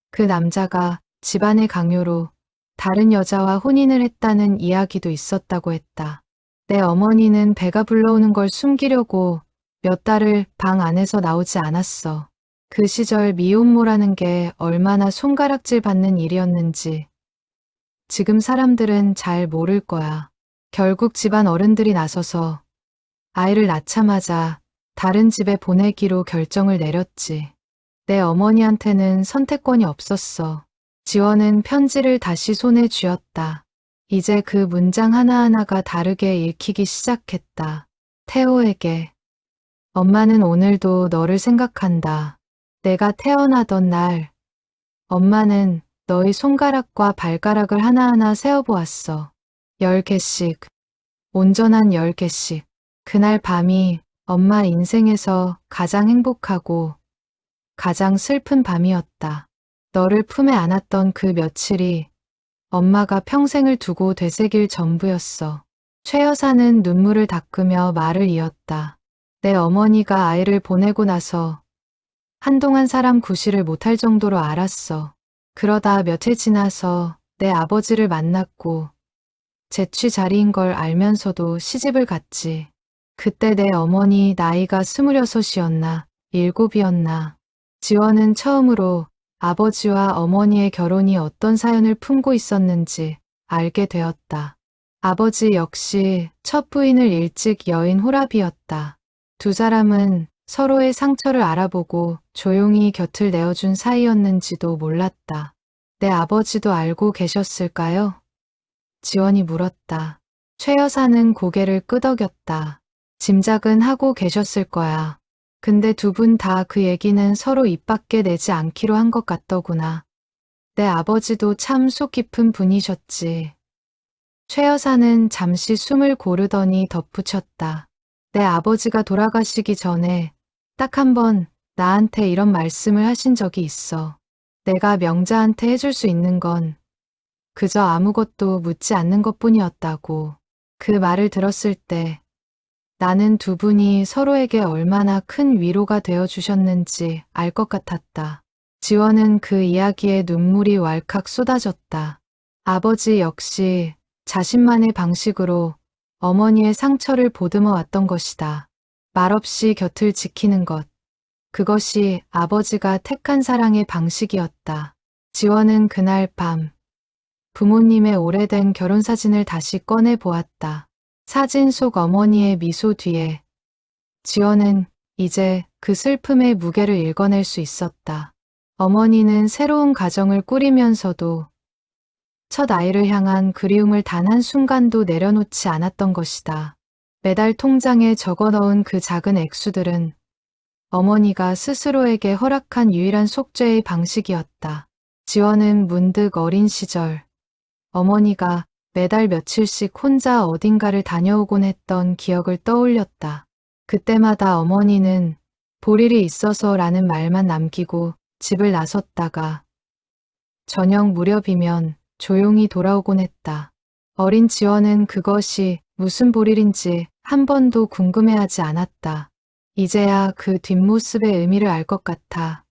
그 남자가 집안의 강요로 다른 여자와 혼인을 했다는 이야기도 있었다고 했다. 내 어머니는 배가 불러오는 걸 숨기려고 몇 달을 방 안에서 나오지 않았어. 그 시절 미혼모라는 게 얼마나 손가락질 받는 일이었는지 지금 사람들은 잘 모를 거야. 결국 집안 어른들이 나서서 아이를 낳자마자 다른 집에 보내기로 결정을 내렸지. 내 어머니한테는 선택권이 없었어. 지원은 편지를 다시 손에 쥐었다. 이제 그 문장 하나하나가 다르게 읽히기 시작했다. 태호에게. 엄마는 오늘도 너를 생각한다. 내가 태어나던 날, 엄마는 너의 손가락과 발가락을 하나하나 세어보았어. 10개씩. 온전한 10개씩. 그날 밤이 엄마 인생에서 가장 행복하고 가장 슬픈 밤이었다. 너를 품에 안았던 그 며칠이 엄마가 평생을 두고 되새길 전부였어. 최 여사는 눈물을 닦으며 말을 이었다. 내 어머니가 아이를 보내고 나서 한동안 사람 구실을 못할 정도로 앓았어. 그러다 며칠 지나서 내 아버지를 만났고 재취 자리인 걸 알면서도 시집을 갔지. 그때 내 어머니 나이가 26이었나 7이었나. 지원은 처음으로 아버지와 어머니의 결혼이 어떤 사연을 품고 있었는지 알게 되었다. 아버지 역시 첫 부인을 일찍 여인 호랍이었다. 두 사람은 서로의 상처를 알아보고 조용히 곁을 내어준 사이였는지도 몰랐다. 내 아버지도 알고 계셨을까요? 지원이 물었다. 최 여사는 고개를 끄덕였다. 짐작은 하고 계셨을 거야. 근데 두 분 다 그 얘기는 서로 입 밖에 내지 않기로 한 것 같더구나. 내 아버지도 참 속 깊은 분이셨지. 최 여사는 잠시 숨을 고르더니 덧붙였다. 내 아버지가 돌아가시기 전에 딱 한 번 나한테 이런 말씀을 하신 적이 있어. 내가 명자한테 해줄 수 있는 건 그저 아무것도 묻지 않는 것뿐이었다고. 그 말을 들었을 때 나는 두 분이 서로에게 얼마나 큰 위로가 되어 주셨는지 알 것 같았다. 지원은 그 이야기에 눈물이 왈칵 쏟아졌다. 아버지 역시 자신만의 방식으로 어머니의 상처를 보듬어 왔던 것이다. 말없이 곁을 지키는 것. 그것이 아버지가 택한 사랑의 방식이었다. 지원은 그날 밤 부모님의 오래된 결혼사진을 다시 꺼내 보았다. 사진 속 어머니의 미소 뒤에 지원은 이제 그 슬픔의 무게를 읽어낼 수 있었다. 어머니는 새로운 가정을 꾸리면서도 첫 아이를 향한 그리움을 단 한순간도 내려놓지 않았던 것이다. 매달 통장에 적어넣은 그 작은 액수들은 어머니가 스스로에게 허락한 유일한 속죄의 방식이었다. 지원은 문득 어린 시절 어머니가 매달 며칠씩 혼자 어딘가를 다녀오곤 했던 기억을 떠올렸다. 그때마다 어머니는 볼 일이 있어서라는 말만 남기고 집을 나섰다가 저녁 무렵이면 조용히 돌아오곤 했다. 어린 지원은 그것이 무슨 볼일인지 한 번도 궁금해하지 않았다. 이제야 그 뒷모습의 의미를 알 것 같아.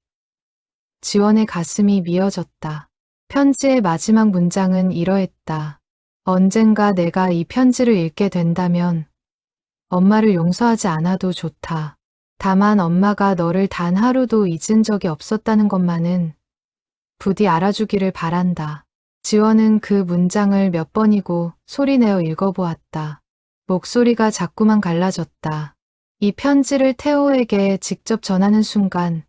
지원의 가슴이 미어졌다. 편지의 마지막 문장은 이러했다. 언젠가 내가 이 편지를 읽게 된다면 엄마를 용서하지 않아도 좋다. 다만 엄마가 너를 단 하루도 잊은 적이 없었다는 것만은 부디 알아주기를 바란다. 지원은 그 문장을 몇 번이고 소리내어 읽어보았다. 목소리가 자꾸만 갈라졌다. 이 편지를 태호에게 직접 전하는 순간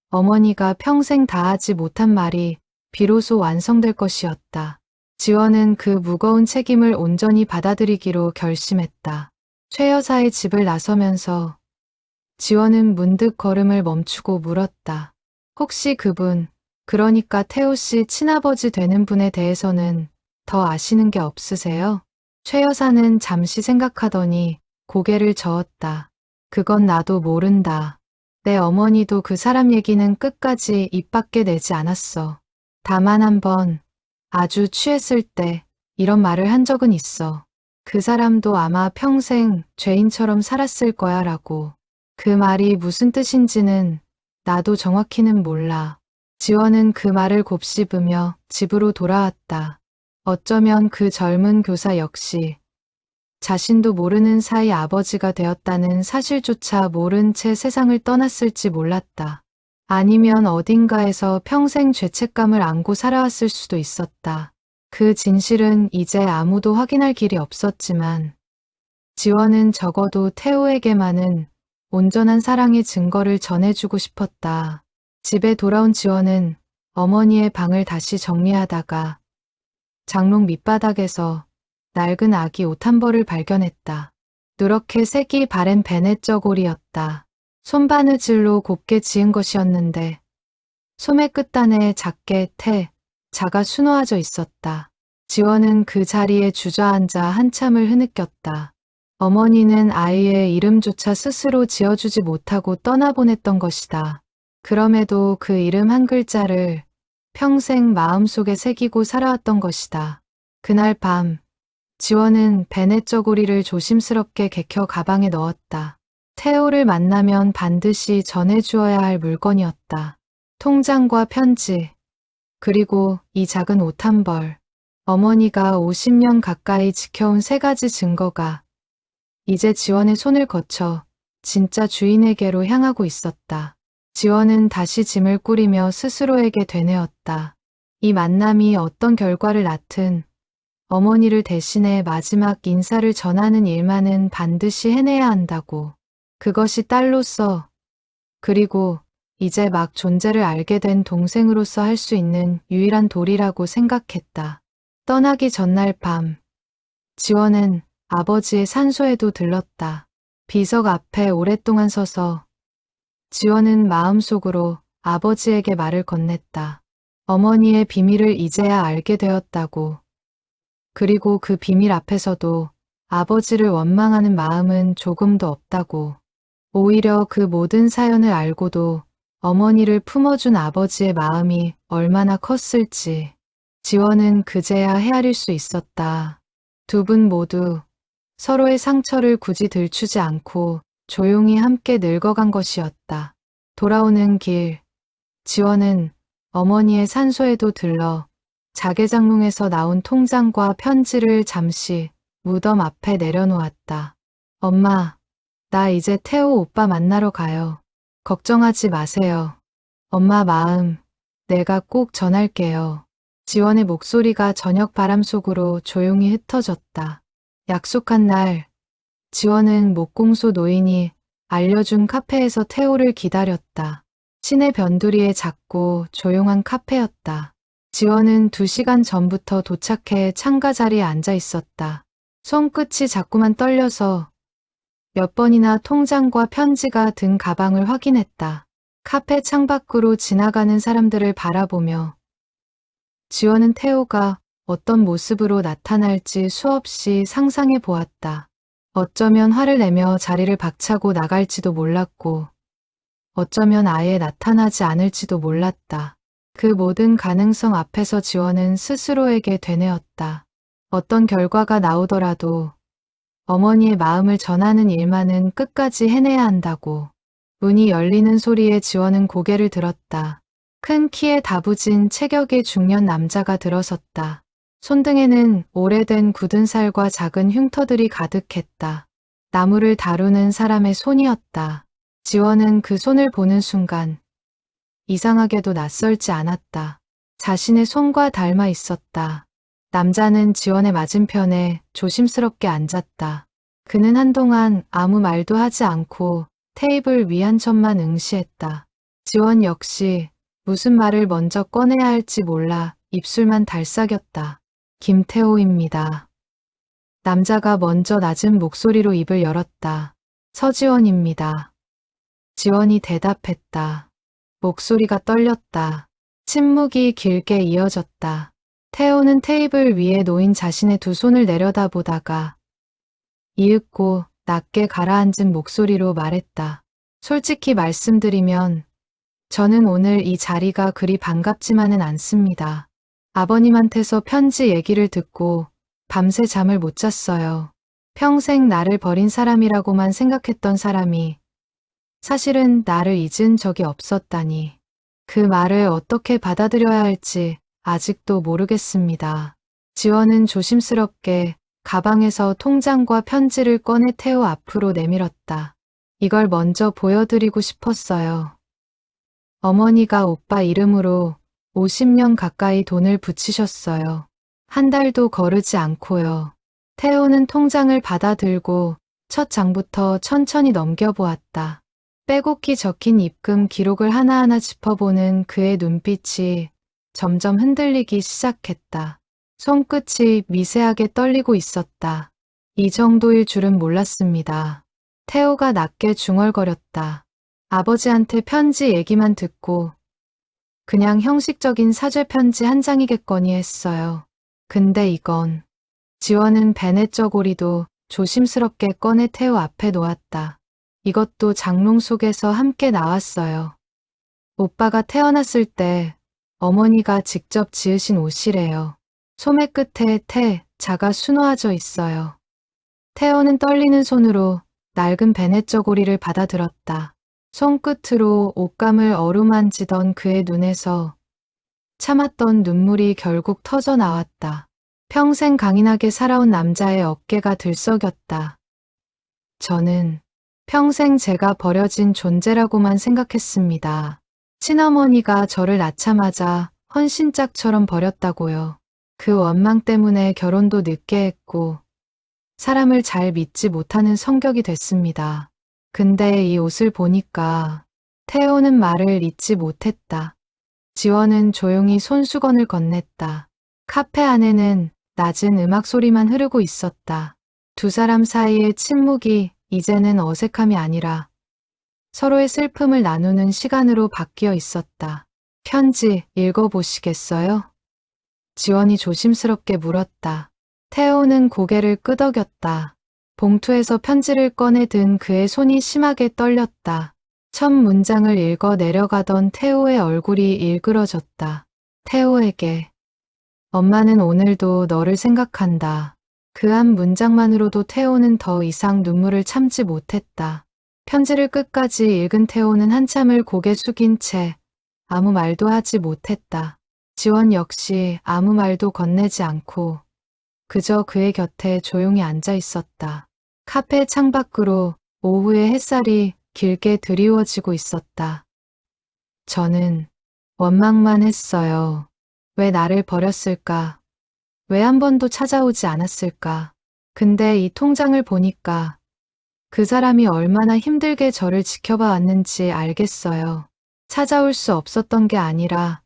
어머니가 평생 다하지 못한 말이 비로소 완성될 것이었다. 지원은 그 무거운 책임을 온전히 받아들이기로 결심했다. 최 여사의 집을 나서면서 지원은 문득 걸음을 멈추고 물었다. 혹시 그분, 그러니까 태호 씨 친아버지 되는 분에 대해서는 더 아시는 게 없으세요? 최 여사는 잠시 생각하더니 고개를 저었다. 그건 나도 모른다. 내 어머니도 그 사람 얘기는 끝까지 입 밖에 내지 않았어. 다만 한 번 아주 취했을 때 이런 말을 한 적은 있어. 그 사람도 아마 평생 죄인처럼 살았을 거야 라고. 그 말이 무슨 뜻인지는 나도 정확히는 몰라. 지원은 그 말을 곱씹으며 집으로 돌아왔다. 어쩌면 그 젊은 교사 역시 자신도 모르는 사이 아버지가 되었다는 사실조차 모른 채 세상을 떠났을지 몰랐다. 아니면 어딘가에서 평생 죄책감을 안고 살아왔을 수도 있었다. 그 진실은 이제 아무도 확인할 길이 없었지만 지원은 적어도 태호에게만은 온전한 사랑의 증거를 전해주고 싶었다. 집에 돌아온 지원은 어머니의 방을 다시 정리하다가 장롱 밑바닥에서 낡은 아기 옷 한 벌을 발견했다. 누렇게 색이 바랜 베넷 저고리였다. 손바느질로 곱게 지은 것이었는데 소매 끝단에 작게 자가 수놓아져 있었다. 지원은 그 자리에 주저앉아 한참을 흐느꼈다. 어머니는 아이의 이름조차 스스로 지어주지 못하고 떠나보냈던 것이다. 그럼에도 그 이름 한 글자를 평생 마음속에 새기고 살아왔던 것이다. 그날 밤, 지원은 베넷 저고리를 조심스럽게 개켜 가방에 넣었다. 태호를 만나면 반드시 전해주어야 할 물건이었다. 통장과 편지, 그리고 이 작은 옷 한 벌. 어머니가 50년 가까이 지켜온 3가지 증거가 이제 지원의 손을 거쳐 진짜 주인에게로 향하고 있었다. 지원은 다시 짐을 꾸리며 스스로에게 되뇌었다. 이 만남이 어떤 결과를 낳든 어머니를 대신해 마지막 인사를 전하는 일만은 반드시 해내야 한다고. 그것이 딸로서, 그리고 이제 막 존재를 알게 된 동생으로서 할 수 있는 유일한 도리라고 생각했다. 떠나기 전날 밤, 지원은 아버지의 산소에도 들렀다. 비석 앞에 오랫동안 서서 지원은 마음속으로 아버지에게 말을 건넸다. 어머니의 비밀을 이제야 알게 되었다고. 그리고 그 비밀 앞에서도 아버지를 원망하는 마음은 조금도 없다고. 오히려 그 모든 사연을 알고도 어머니를 품어준 아버지의 마음이 얼마나 컸을지 지원은 그제야 헤아릴 수 있었다. 두 분 모두 서로의 상처를 굳이 들추지 않고 조용히 함께 늙어간 것이었다. 돌아오는 길, 지원은 어머니의 산소에도 들러 자개장롱에서 나온 통장과 편지를 잠시 무덤 앞에 내려놓았다. 엄마, 나 이제 태호 오빠 만나러 가요. 걱정하지 마세요. 엄마 마음, 내가 꼭 전할게요. 지원의 목소리가 저녁 바람 속으로 조용히 흩어졌다. 약속한 날, 지원은 목공소 노인이 알려준 카페에서 태호를 기다렸다. 시내 변두리의 작고 조용한 카페였다. 지원은 2시간 전부터 도착해 창가 자리에 앉아 있었다. 손끝이 자꾸만 떨려서 몇 번이나 통장과 편지가 든 가방을 확인했다. 카페 창밖으로 지나가는 사람들을 바라보며 지원은 태호가 어떤 모습으로 나타날지 수없이 상상해 보았다. 어쩌면 화를 내며 자리를 박차고 나갈지도 몰랐고 어쩌면 아예 나타나지 않을지도 몰랐다. 그 모든 가능성 앞에서 지원은 스스로에게 되뇌었다. 어떤 결과가 나오더라도 어머니의 마음을 전하는 일만은 끝까지 해내야 한다고. 문이 열리는 소리에 지원은 고개를 들었다. 큰 키에 다부진 체격의 중년 남자가 들어섰다. 손등에는 오래된 굳은 살과 작은 흉터들이 가득했다. 나무를 다루는 사람의 손이었다. 지원은 그 손을 보는 순간 이상하게도 낯설지 않았다. 자신의 손과 닮아 있었다. 남자는 지원의 맞은편에 조심스럽게 앉았다. 그는 한동안 아무 말도 하지 않고 테이블 위 한 점만 응시했다. 지원 역시 무슨 말을 먼저 꺼내야 할지 몰라 입술만 달싹였다. 김태호입니다. 남자가 먼저 낮은 목소리로 입을 열었다. 서지원입니다. 지원이 대답했다. 목소리가 떨렸다. 침묵이 길게 이어졌다. 태호는 테이블 위에 놓인 자신의 2 손을 내려다보다가 이윽고 낮게 가라앉은 목소리로 말했다. 솔직히 말씀드리면 저는 오늘 이 자리가 그리 반갑지만은 않습니다. 아버님한테서 편지 얘기를 듣고 밤새 잠을 못 잤어요. 평생 나를 버린 사람이라고만 생각했던 사람이 사실은 나를 잊은 적이 없었다니. 그 말을 어떻게 받아들여야 할지 아직도 모르겠습니다. 지원은 조심스럽게 가방에서 통장과 편지를 꺼내 태호 앞으로 내밀었다. 이걸 먼저 보여드리고 싶었어요. 어머니가 오빠 이름으로 50년 가까이 돈을 붙이셨어요. 한 달도 거르지 않고요. 태호는 통장을 받아들고 첫 장부터 천천히 넘겨보았다. 빼곡히 적힌 입금 기록을 하나하나 짚어보는 그의 눈빛이 점점 흔들리기 시작했다. 손끝이 미세하게 떨리고 있었다. 이 정도일 줄은 몰랐습니다. 태호가 낮게 중얼거렸다. 아버지한테 편지 얘기만 듣고 그냥 형식적인 사죄 편지 한 장이겠거니 했어요. 근데 이건 지원은 베넷 저고리도 조심스럽게 꺼내 태호 앞에 놓았다. 이것도 장롱 속에서 함께 나왔어요. 오빠가 태어났을 때 어머니가 직접 지으신 옷이래요. 소매 끝에 자가 수놓아져 있어요. 태호는 떨리는 손으로 낡은 베넷 저고리를 받아들었다. 손끝으로 옷감을 어루만지던 그의 눈에서 참았던 눈물이 결국 터져 나왔다. 평생 강인하게 살아온 남자의 어깨가 들썩였다. 저는 평생 제가 버려진 존재라고만 생각했습니다. 친어머니가 저를 낳자마자 헌신짝처럼 버렸다고요. 그 원망 때문에 결혼도 늦게 했고 사람을 잘 믿지 못하는 성격이 됐습니다. 근데 이 옷을 보니까 태호는 말을 잇지 못했다. 지원은 조용히 손수건을 건넸다. 카페 안에는 낮은 음악 소리만 흐르고 있었다. 두 사람 사이의 침묵이 이제는 어색함이 아니라 서로의 슬픔을 나누는 시간으로 바뀌어 있었다. 편지 읽어보시겠어요? 지원이 조심스럽게 물었다. 태호는 고개를 끄덕였다. 봉투에서 편지를 꺼내 든 그의 손이 심하게 떨렸다. 첫 문장을 읽어 내려가던 태호의 얼굴이 일그러졌다. 태호에게 엄마는 오늘도 너를 생각한다. 그 한 문장만으로도 태호는 더 이상 눈물을 참지 못했다. 편지를 끝까지 읽은 태호는 한참을 고개 숙인 채 아무 말도 하지 못했다. 지원 역시 아무 말도 건네지 않고 그저 그의 곁에 조용히 앉아 있었다. 카페 창밖으로 오후의 햇살이 길게 드리워지고 있었다. 저는 원망만 했어요. 왜 나를 버렸을까? 왜 한 번도 찾아오지 않았을까? 근데 이 통장을 보니까 그 사람이 얼마나 힘들게 저를 지켜봐 왔는지 알겠어요. 찾아올 수 없었던 게 아니라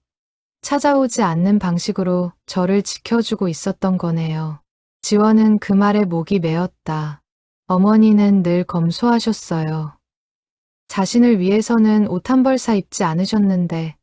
찾아오지 않는 방식으로 저를 지켜주고 있었던 거네요. 지원은 그 말에 목이 메었다. 어머니는 늘 검소하셨어요. 자신을 위해서는 옷 한 벌 사 입지 않으셨는데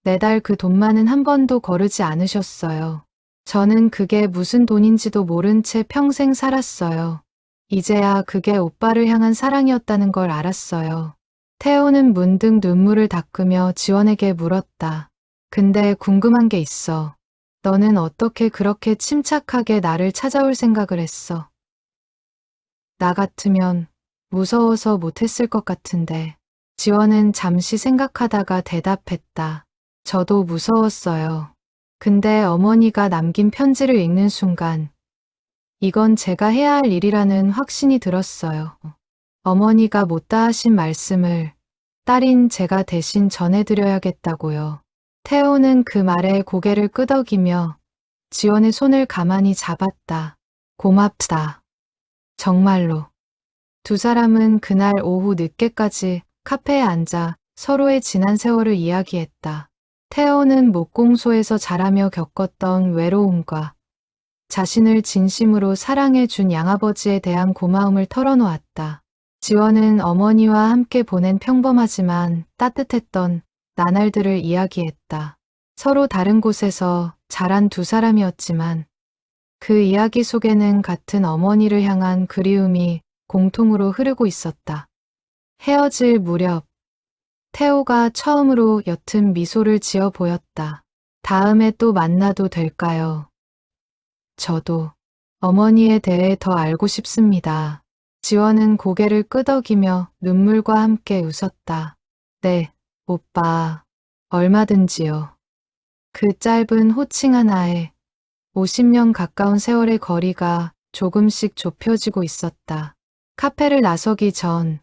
매달 그 돈만은 한 번도 거르지 않으셨어요. 저는 그게 무슨 돈인지도 모른 채 평생 살았어요. 이제야 그게 오빠를 향한 사랑이었다는 걸 알았어요. 태호는 문득 눈물을 닦으며 지원에게 물었다. 근데 궁금한 게 있어. 너는 어떻게 그렇게 침착하게 나를 찾아올 생각을 했어? 나 같으면 무서워서 못했을 것 같은데. 지원은 잠시 생각하다가 대답했다. 저도 무서웠어요. 근데 어머니가 남긴 편지를 읽는 순간 이건 제가 해야 할 일이라는 확신이 들었어요. 어머니가 못다 하신 말씀을 딸인 제가 대신 전해드려야겠다고요. 태호는 그 말에 고개를 끄덕이며 지원의 손을 가만히 잡았다. 고맙다. 정말로. 두 사람은 그날 오후 늦게까지 카페에 앉아 서로의 지난 세월을 이야기했다. 태호는 목공소에서 자라며 겪었던 외로움과 자신을 진심으로 사랑해준 양아버지에 대한 고마움을 털어놓았다. 지원은 어머니와 함께 보낸 평범하지만 따뜻했던 나날들을 이야기했다. 서로 다른 곳에서 자란 두 사람이었지만 그 이야기 속에는 같은 어머니를 향한 그리움이 공통으로 흐르고 있었다. 헤어질 무렵 태호가 처음으로 옅은 미소를 지어 보였다. 다음에 또 만나도 될까요? 저도 어머니에 대해 더 알고 싶습니다. 지원은 고개를 끄덕이며 눈물과 함께 웃었다. 네, 오빠. 얼마든지요. 그 짧은 호칭 하나에 50년 가까운 세월의 거리가 조금씩 좁혀지고 있었다. 카페를 나서기 전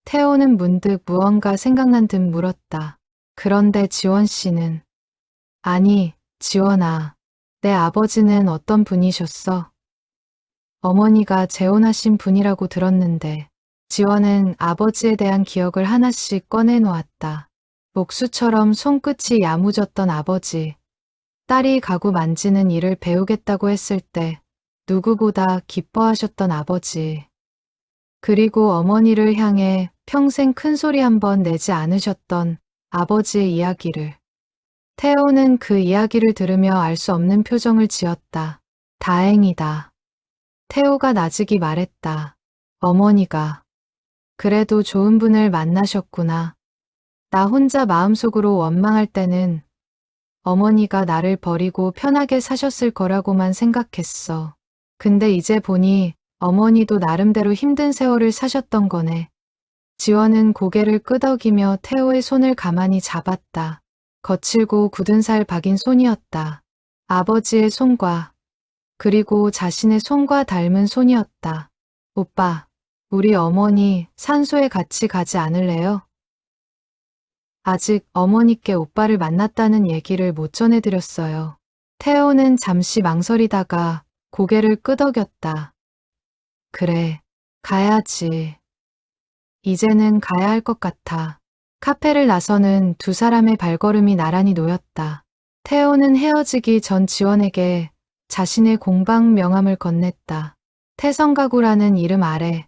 태호는 문득 무언가 생각난 듯 물었다. 그런데 지원 씨는 아니, 지원아. 내 아버지는 어떤 분이셨어? 어머니가 재혼하신 분이라고 들었는데 지원은 아버지에 대한 기억을 하나씩 꺼내놓았다. 목수처럼 손끝이 야무졌던 아버지. 딸이 가구 만지는 일을 배우겠다고 했을 때 누구보다 기뻐하셨던 아버지. 그리고 어머니를 향해 평생 큰 소리 한 번 내지 않으셨던 아버지의 이야기를. 태호는 그 이야기를 들으며 알 수 없는 표정을 지었다. 다행이다. 태호가 나직이 말했다. 어머니가. 그래도 좋은 분을 만나셨구나. 나 혼자 마음속으로 원망할 때는 어머니가 나를 버리고 편하게 사셨을 거라고만 생각했어. 근데 이제 보니 어머니도 나름대로 힘든 세월을 사셨던 거네. 지원은 고개를 끄덕이며 태호의 손을 가만히 잡았다. 거칠고 굳은 살 박인 손이었다. 아버지의 손과 그리고 자신의 손과 닮은 손이었다. 오빠, 우리 어머니 산소에 같이 가지 않을래요? 아직 어머니께 오빠를 만났다는 얘기를 못 전해드렸어요. 태호는 잠시 망설이다가 고개를 끄덕였다. 그래, 가야지. 이제는 가야 할 것 같아. 카페를 나서는 두 사람의 발걸음이 나란히 놓였다. 태호는 헤어지기 전 지원에게 자신의 공방 명함을 건넸다. 태성가구라는 이름 아래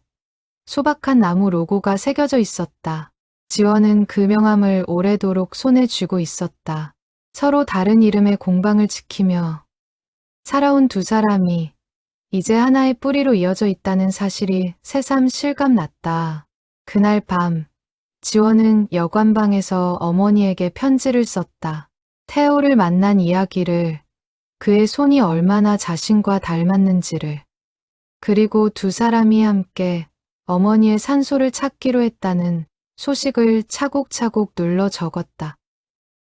소박한 나무 로고가 새겨져 있었다. 지원은 그 명함을 오래도록 손에 쥐고 있었다. 서로 다른 이름의 공방을 지키며 살아온 두 사람이 이제 하나의 뿌리로 이어져 있다는 사실이 새삼 실감났다. 그날 밤, 지원은 여관방에서 어머니에게 편지를 썼다. 태호를 만난 이야기를, 그의 손이 얼마나 자신과 닮았는지를, 그리고 두 사람이 함께 어머니의 산소를 찾기로 했다는 소식을 차곡차곡 눌러 적었다.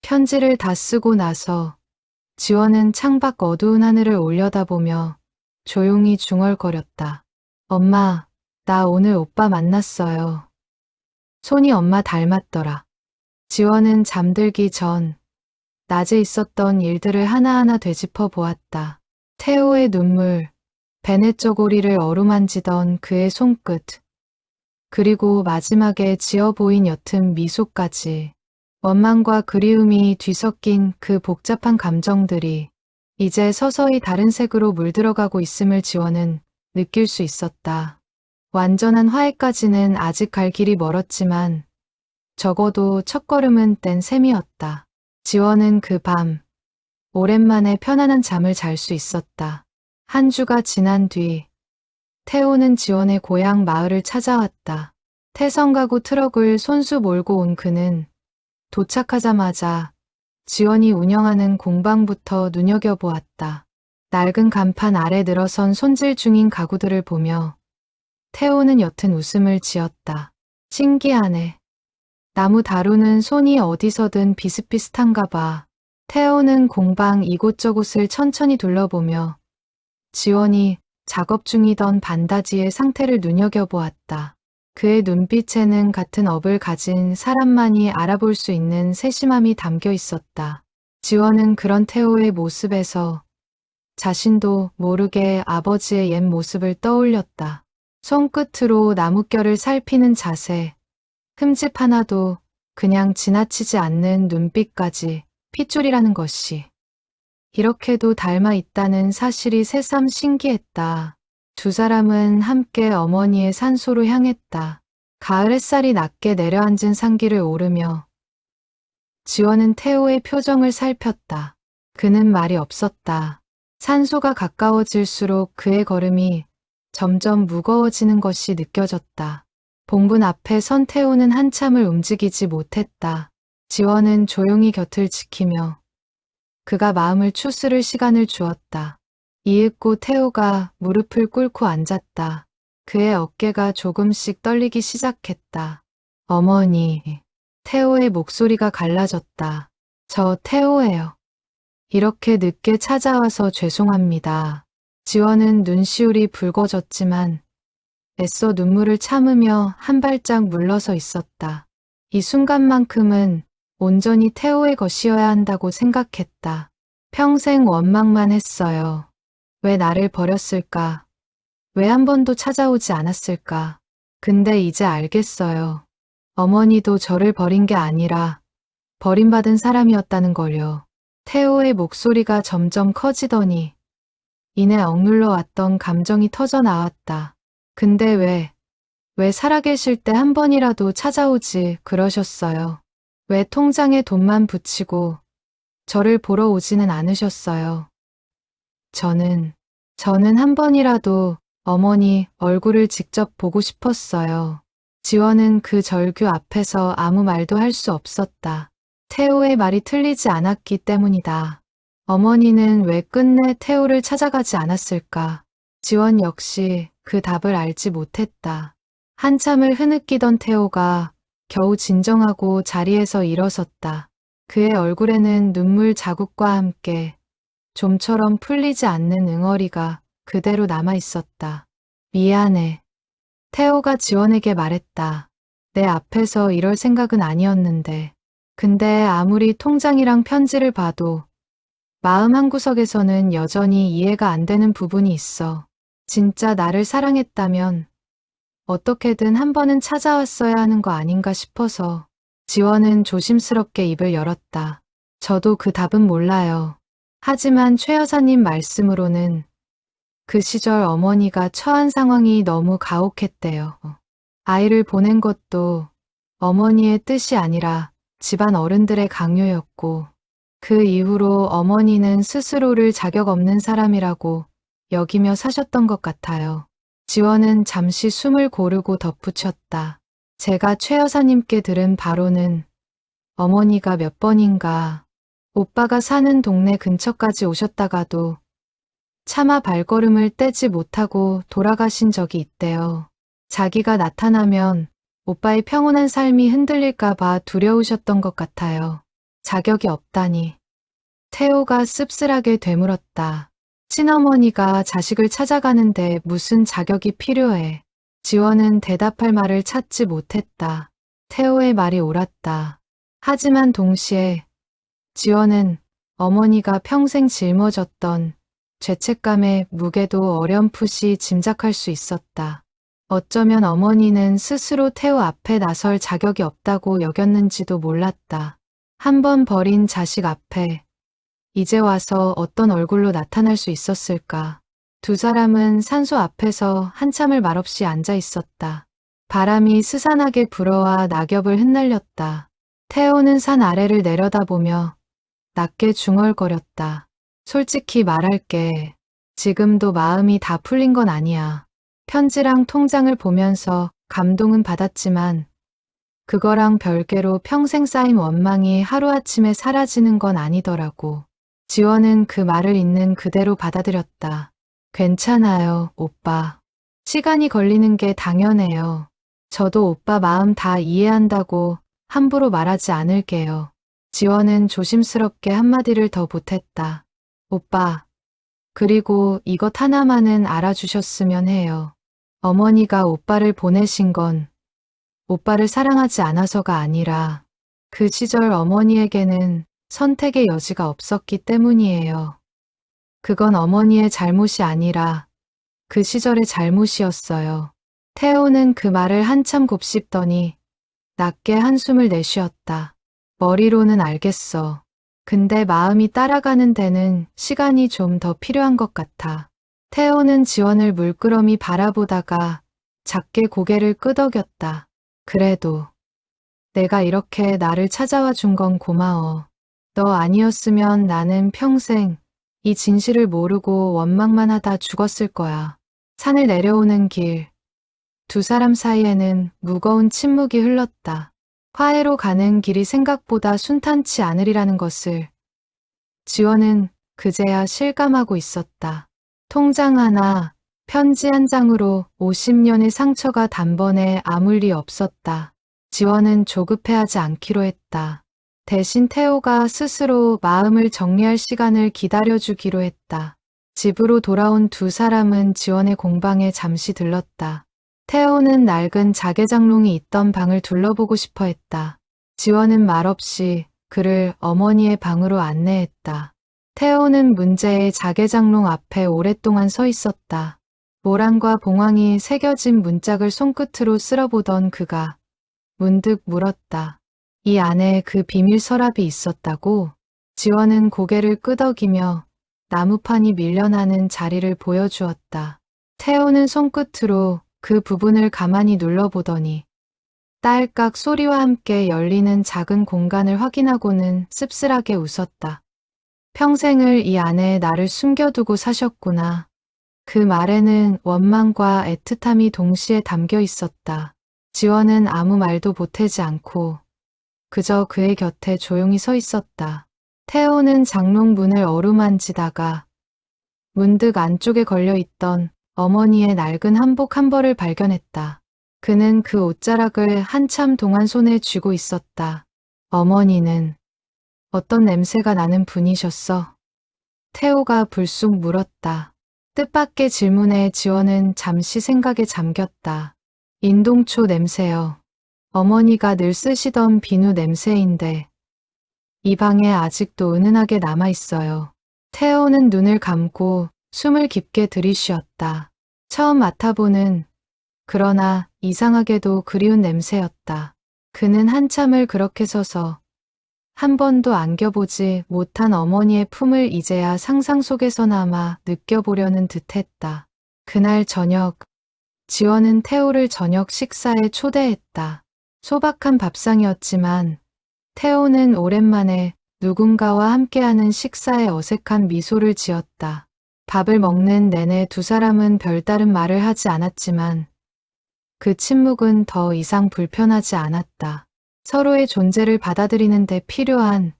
편지를 다 쓰고 나서 지원은 창밖 어두운 하늘을 올려다보며 조용히 중얼거렸다. 엄마, 나 오늘 오빠 만났어요. 손이 엄마 닮았더라. 지원은 잠들기 전 낮에 있었던 일들을 하나하나 되짚어 보았다. 태호의 눈물, 베네 쪼고리를 어루만지던 그의 손끝, 그리고 마지막에 지어 보인 옅은 미소까지. 원망과 그리움이 뒤섞인 그 복잡한 감정들이 이제 서서히 다른 색으로 물들어가고 있음을 지원은 느낄 수 있었다. 완전한 화해까지는 아직 갈 길이 멀었지만 적어도 첫걸음은 뗀 셈이었다. 지원은 그 밤 오랜만에 편안한 잠을 잘 수 있었다. 한 주가 지난 뒤 태호는 지원의 고향 마을을 찾아왔다. 태성가구 트럭을 손수 몰고 온 그는 도착하자마자 지원이 운영하는 공방부터 눈여겨보았다. 낡은 간판 아래 늘어선 손질 중인 가구들을 보며 태호는 옅은 웃음을 지었다. 신기하네. 나무 다루는 손이 어디서든 비슷비슷한가 봐. 태호는 공방 이곳저곳을 천천히 둘러보며 지원이 작업 중이던 반다지의 상태를 눈여겨보았다. 그의 눈빛에는 같은 업을 가진 사람만이 알아볼 수 있는 세심함이 담겨 있었다. 지원은 그런 태호의 모습에서 자신도 모르게 아버지의 옛 모습을 떠올렸다. 손끝으로 나뭇결을 살피는 자세, 흠집 하나도 그냥 지나치지 않는 눈빛까지 핏줄이라는 것이 이렇게도 닮아 있다는 사실이 새삼 신기했다. 두 사람은 함께 어머니의 산소로 향했다. 가을 햇살이 낮게 내려앉은 산길을 오르며 지원은 태호의 표정을 살폈다. 그는 말이 없었다. 산소가 가까워질수록 그의 걸음이 점점 무거워지는 것이 느껴졌다. 봉분 앞에 선 태호는 한참을 움직이지 못했다. 지원은 조용히 곁을 지키며 그가 마음을 추스를 시간을 주었다. 이윽고 태호가 무릎을 꿇고 앉았다. 그의 어깨가 조금씩 떨리기 시작했다. 어머니, 태호의 목소리가 갈라졌다. 저 태호예요. 이렇게 늦게 찾아와서 죄송합니다. 지원은 눈시울이 붉어졌지만 애써 눈물을 참으며 한 발짝 물러서 있었다. 이 순간만큼은 온전히 태호의 것이어야 한다고 생각했다. 평생 원망만 했어요. 왜 나를 버렸을까? 왜 한 번도 찾아오지 않았을까? 근데 이제 알겠어요. 어머니도 저를 버린 게 아니라 버림받은 사람이었다는 걸요. 태호의 목소리가 점점 커지더니 이내 억눌러 왔던 감정이 터져 나왔다. 근데 왜 살아계실 때 한 번이라도 찾아오지 그러셨어요? 왜 통장에 돈만 붙이고 저를 보러 오지는 않으셨어요? 저는 한 번이라도 어머니 얼굴을 직접 보고 싶었어요. 지원은 그 절규 앞에서 아무 말도 할 수 없었다. 태호의 말이 틀리지 않았기 때문이다. 어머니는 왜 끝내 태호를 찾아가지 않았을까? 지원 역시 그 답을 알지 못했다. 한참을 흐느끼던 태호가 겨우 진정하고 자리에서 일어섰다. 그의 얼굴에는 눈물 자국과 함께 좀처럼 풀리지 않는 응어리가 그대로 남아 있었다. 미안해. 태호가 지원에게 말했다. 내 앞에서 이럴 생각은 아니었는데. 근데 아무리 통장이랑 편지를 봐도 마음 한구석에서는 여전히 이해가 안 되는 부분이 있어. 진짜 나를 사랑했다면 어떻게든 한 번은 찾아왔어야 하는 거 아닌가 싶어서. 지원은 조심스럽게 입을 열었다. 저도 그 답은 몰라요. 하지만 최 여사님 말씀으로는 그 시절 어머니가 처한 상황이 너무 가혹했대요. 아이를 보낸 것도 어머니의 뜻이 아니라 집안 어른들의 강요였고, 그 이후로 어머니는 스스로를 자격 없는 사람이라고 여기며 사셨던 것 같아요. 지원은 잠시 숨을 고르고 덧붙였다. 제가 최 여사님께 들은 바로는 어머니가 몇 번인가 오빠가 사는 동네 근처까지 오셨다가도 차마 발걸음을 떼지 못하고 돌아가신 적이 있대요. 자기가 나타나면 오빠의 평온한 삶이 흔들릴까 봐 두려우셨던 것 같아요. 자격이 없다니. 태호가 씁쓸하게 되물었다. 친어머니가 자식을 찾아가는데 무슨 자격이 필요해. 지원은 대답할 말을 찾지 못했다. 태호의 말이 옳았다. 하지만 동시에 지원은 어머니가 평생 짊어졌던 죄책감의 무게도 어렴풋이 짐작할 수 있었다. 어쩌면 어머니는 스스로 태호 앞에 나설 자격이 없다고 여겼는지도 몰랐다. 한 번 버린 자식 앞에 이제 와서 어떤 얼굴로 나타날 수 있었을까? 두 사람은 산소 앞에서 한참을 말없이 앉아 있었다. 바람이 스산하게 불어와 낙엽을 흩날렸다. 태호는 산 아래를 내려다보며 낮게 중얼거렸다. 솔직히 말할게. 지금도 마음이 다 풀린 건 아니야. 편지랑 통장을 보면서 감동은 받았지만 그거랑 별개로 평생 쌓인 원망이 하루아침에 사라지는 건 아니더라고. 지원은 그 말을 있는 그대로 받아들였다. 괜찮아요, 오빠. 시간이 걸리는 게 당연해요. 저도 오빠 마음 다 이해한다고 함부로 말하지 않을게요. 지원은 조심스럽게 한마디를 더 보탰다. 오빠, 그리고 이것 하나만은 알아주셨으면 해요. 어머니가 오빠를 보내신 건 오빠를 사랑하지 않아서가 아니라 그 시절 어머니에게는 선택의 여지가 없었기 때문이에요. 그건 어머니의 잘못이 아니라 그 시절의 잘못이었어요. 태호는 그 말을 한참 곱씹더니 낮게 한숨을 내쉬었다. 머리로는 알겠어. 근데 마음이 따라가는 데는 시간이 좀 더 필요한 것 같아. 태호는 지원을 물끄러미 바라보다가 작게 고개를 끄덕였다. 그래도 내가 이렇게 나를 찾아와 준 건 고마워. 너 아니었으면 나는 평생 이 진실을 모르고 원망만 하다 죽었을 거야. 산을 내려오는 길, 두 사람 사이에는 무거운 침묵이 흘렀다. 화해로 가는 길이 생각보다 순탄치 않으리라는 것을 지원은 그제야 실감하고 있었다. 통장 하나, 편지 한 장으로 50년의 상처가 단번에 아물 리 없었다. 지원은 조급해하지 않기로 했다. 대신 태호가 스스로 마음을 정리할 시간을 기다려주기로 했다. 집으로 돌아온 두 사람은 지원의 공방에 잠시 들렀다. 태호는 낡은 자개장롱이 있던 방을 둘러보고 싶어 했다. 지원은 말없이 그를 어머니의 방으로 안내했다. 태호는 문제의 자개장롱 앞에 오랫동안 서 있었다. 모란과 봉황이 새겨진 문짝을 손끝으로 쓸어보던 그가 문득 물었다. 이 안에 그 비밀 서랍이 있었다고? 지원은 고개를 끄덕이며 나무판이 밀려나는 자리를 보여주었다. 태호는 손끝으로 그 부분을 가만히 눌러보더니 딸깍 소리와 함께 열리는 작은 공간을 확인하고는 씁쓸하게 웃었다. 평생을 이 안에 나를 숨겨두고 사셨구나. 그 말에는 원망과 애틋함이 동시에 담겨 있었다. 지원은 아무 말도 보태지 않고 그저 그의 곁에 조용히 서 있었다. 태호는 장롱문을 어루만지다가 문득 안쪽에 걸려있던 어머니의 낡은 한복 한 벌을 발견했다. 그는 그 옷자락을 한참 동안 손에 쥐고 있었다. 어머니는 어떤 냄새가 나는 분이셨어? 태호가 불쑥 물었다. 뜻밖의 질문에 지원은 잠시 생각에 잠겼다. 인동초 냄새요. 어머니가 늘 쓰시던 비누 냄새인데 이 방에 아직도 은은하게 남아있어요. 태호는 눈을 감고 숨을 깊게 들이쉬었다. 처음 맡아보는 그러나 이상하게도 그리운 냄새였다. 그는 한참을 그렇게 서서 한 번도 안겨보지 못한 어머니의 품을 이제야 상상 속에서나마 느껴보려는 듯했다. 그날 저녁, 지원은 태호를 저녁 식사에 초대했다. 소박한 밥상이었지만 태호는 오랜만에 누군가와 함께하는 식사에 어색한 미소를 지었다. 밥을 먹는 내내 두 사람은 별다른 말을 하지 않았지만 그 침묵은 더 이상 불편하지 않았다. 서로의 존재를 받아들이는 데 필요한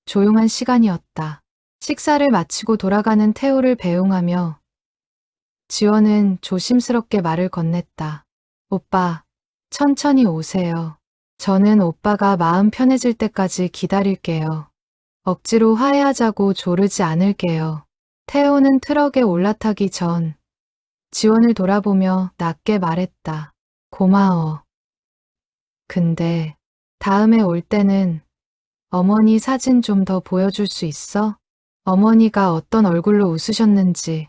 조용한 시간이었다. 식사를 마치고 돌아가는 태호를 배웅하며 지원은 조심스럽게 말을 건넸다. 오빠, 천천히 오세요. 저는 오빠가 마음 편해질 때까지 기다릴게요. 억지로 화해하자고 조르지 않을게요. 태호는 트럭에 올라타기 전 지원을 돌아보며 낮게 말했다. 고마워. 근데 다음에 올 때는 어머니 사진 좀 더 보여줄 수 있어? 어머니가 어떤 얼굴로 웃으셨는지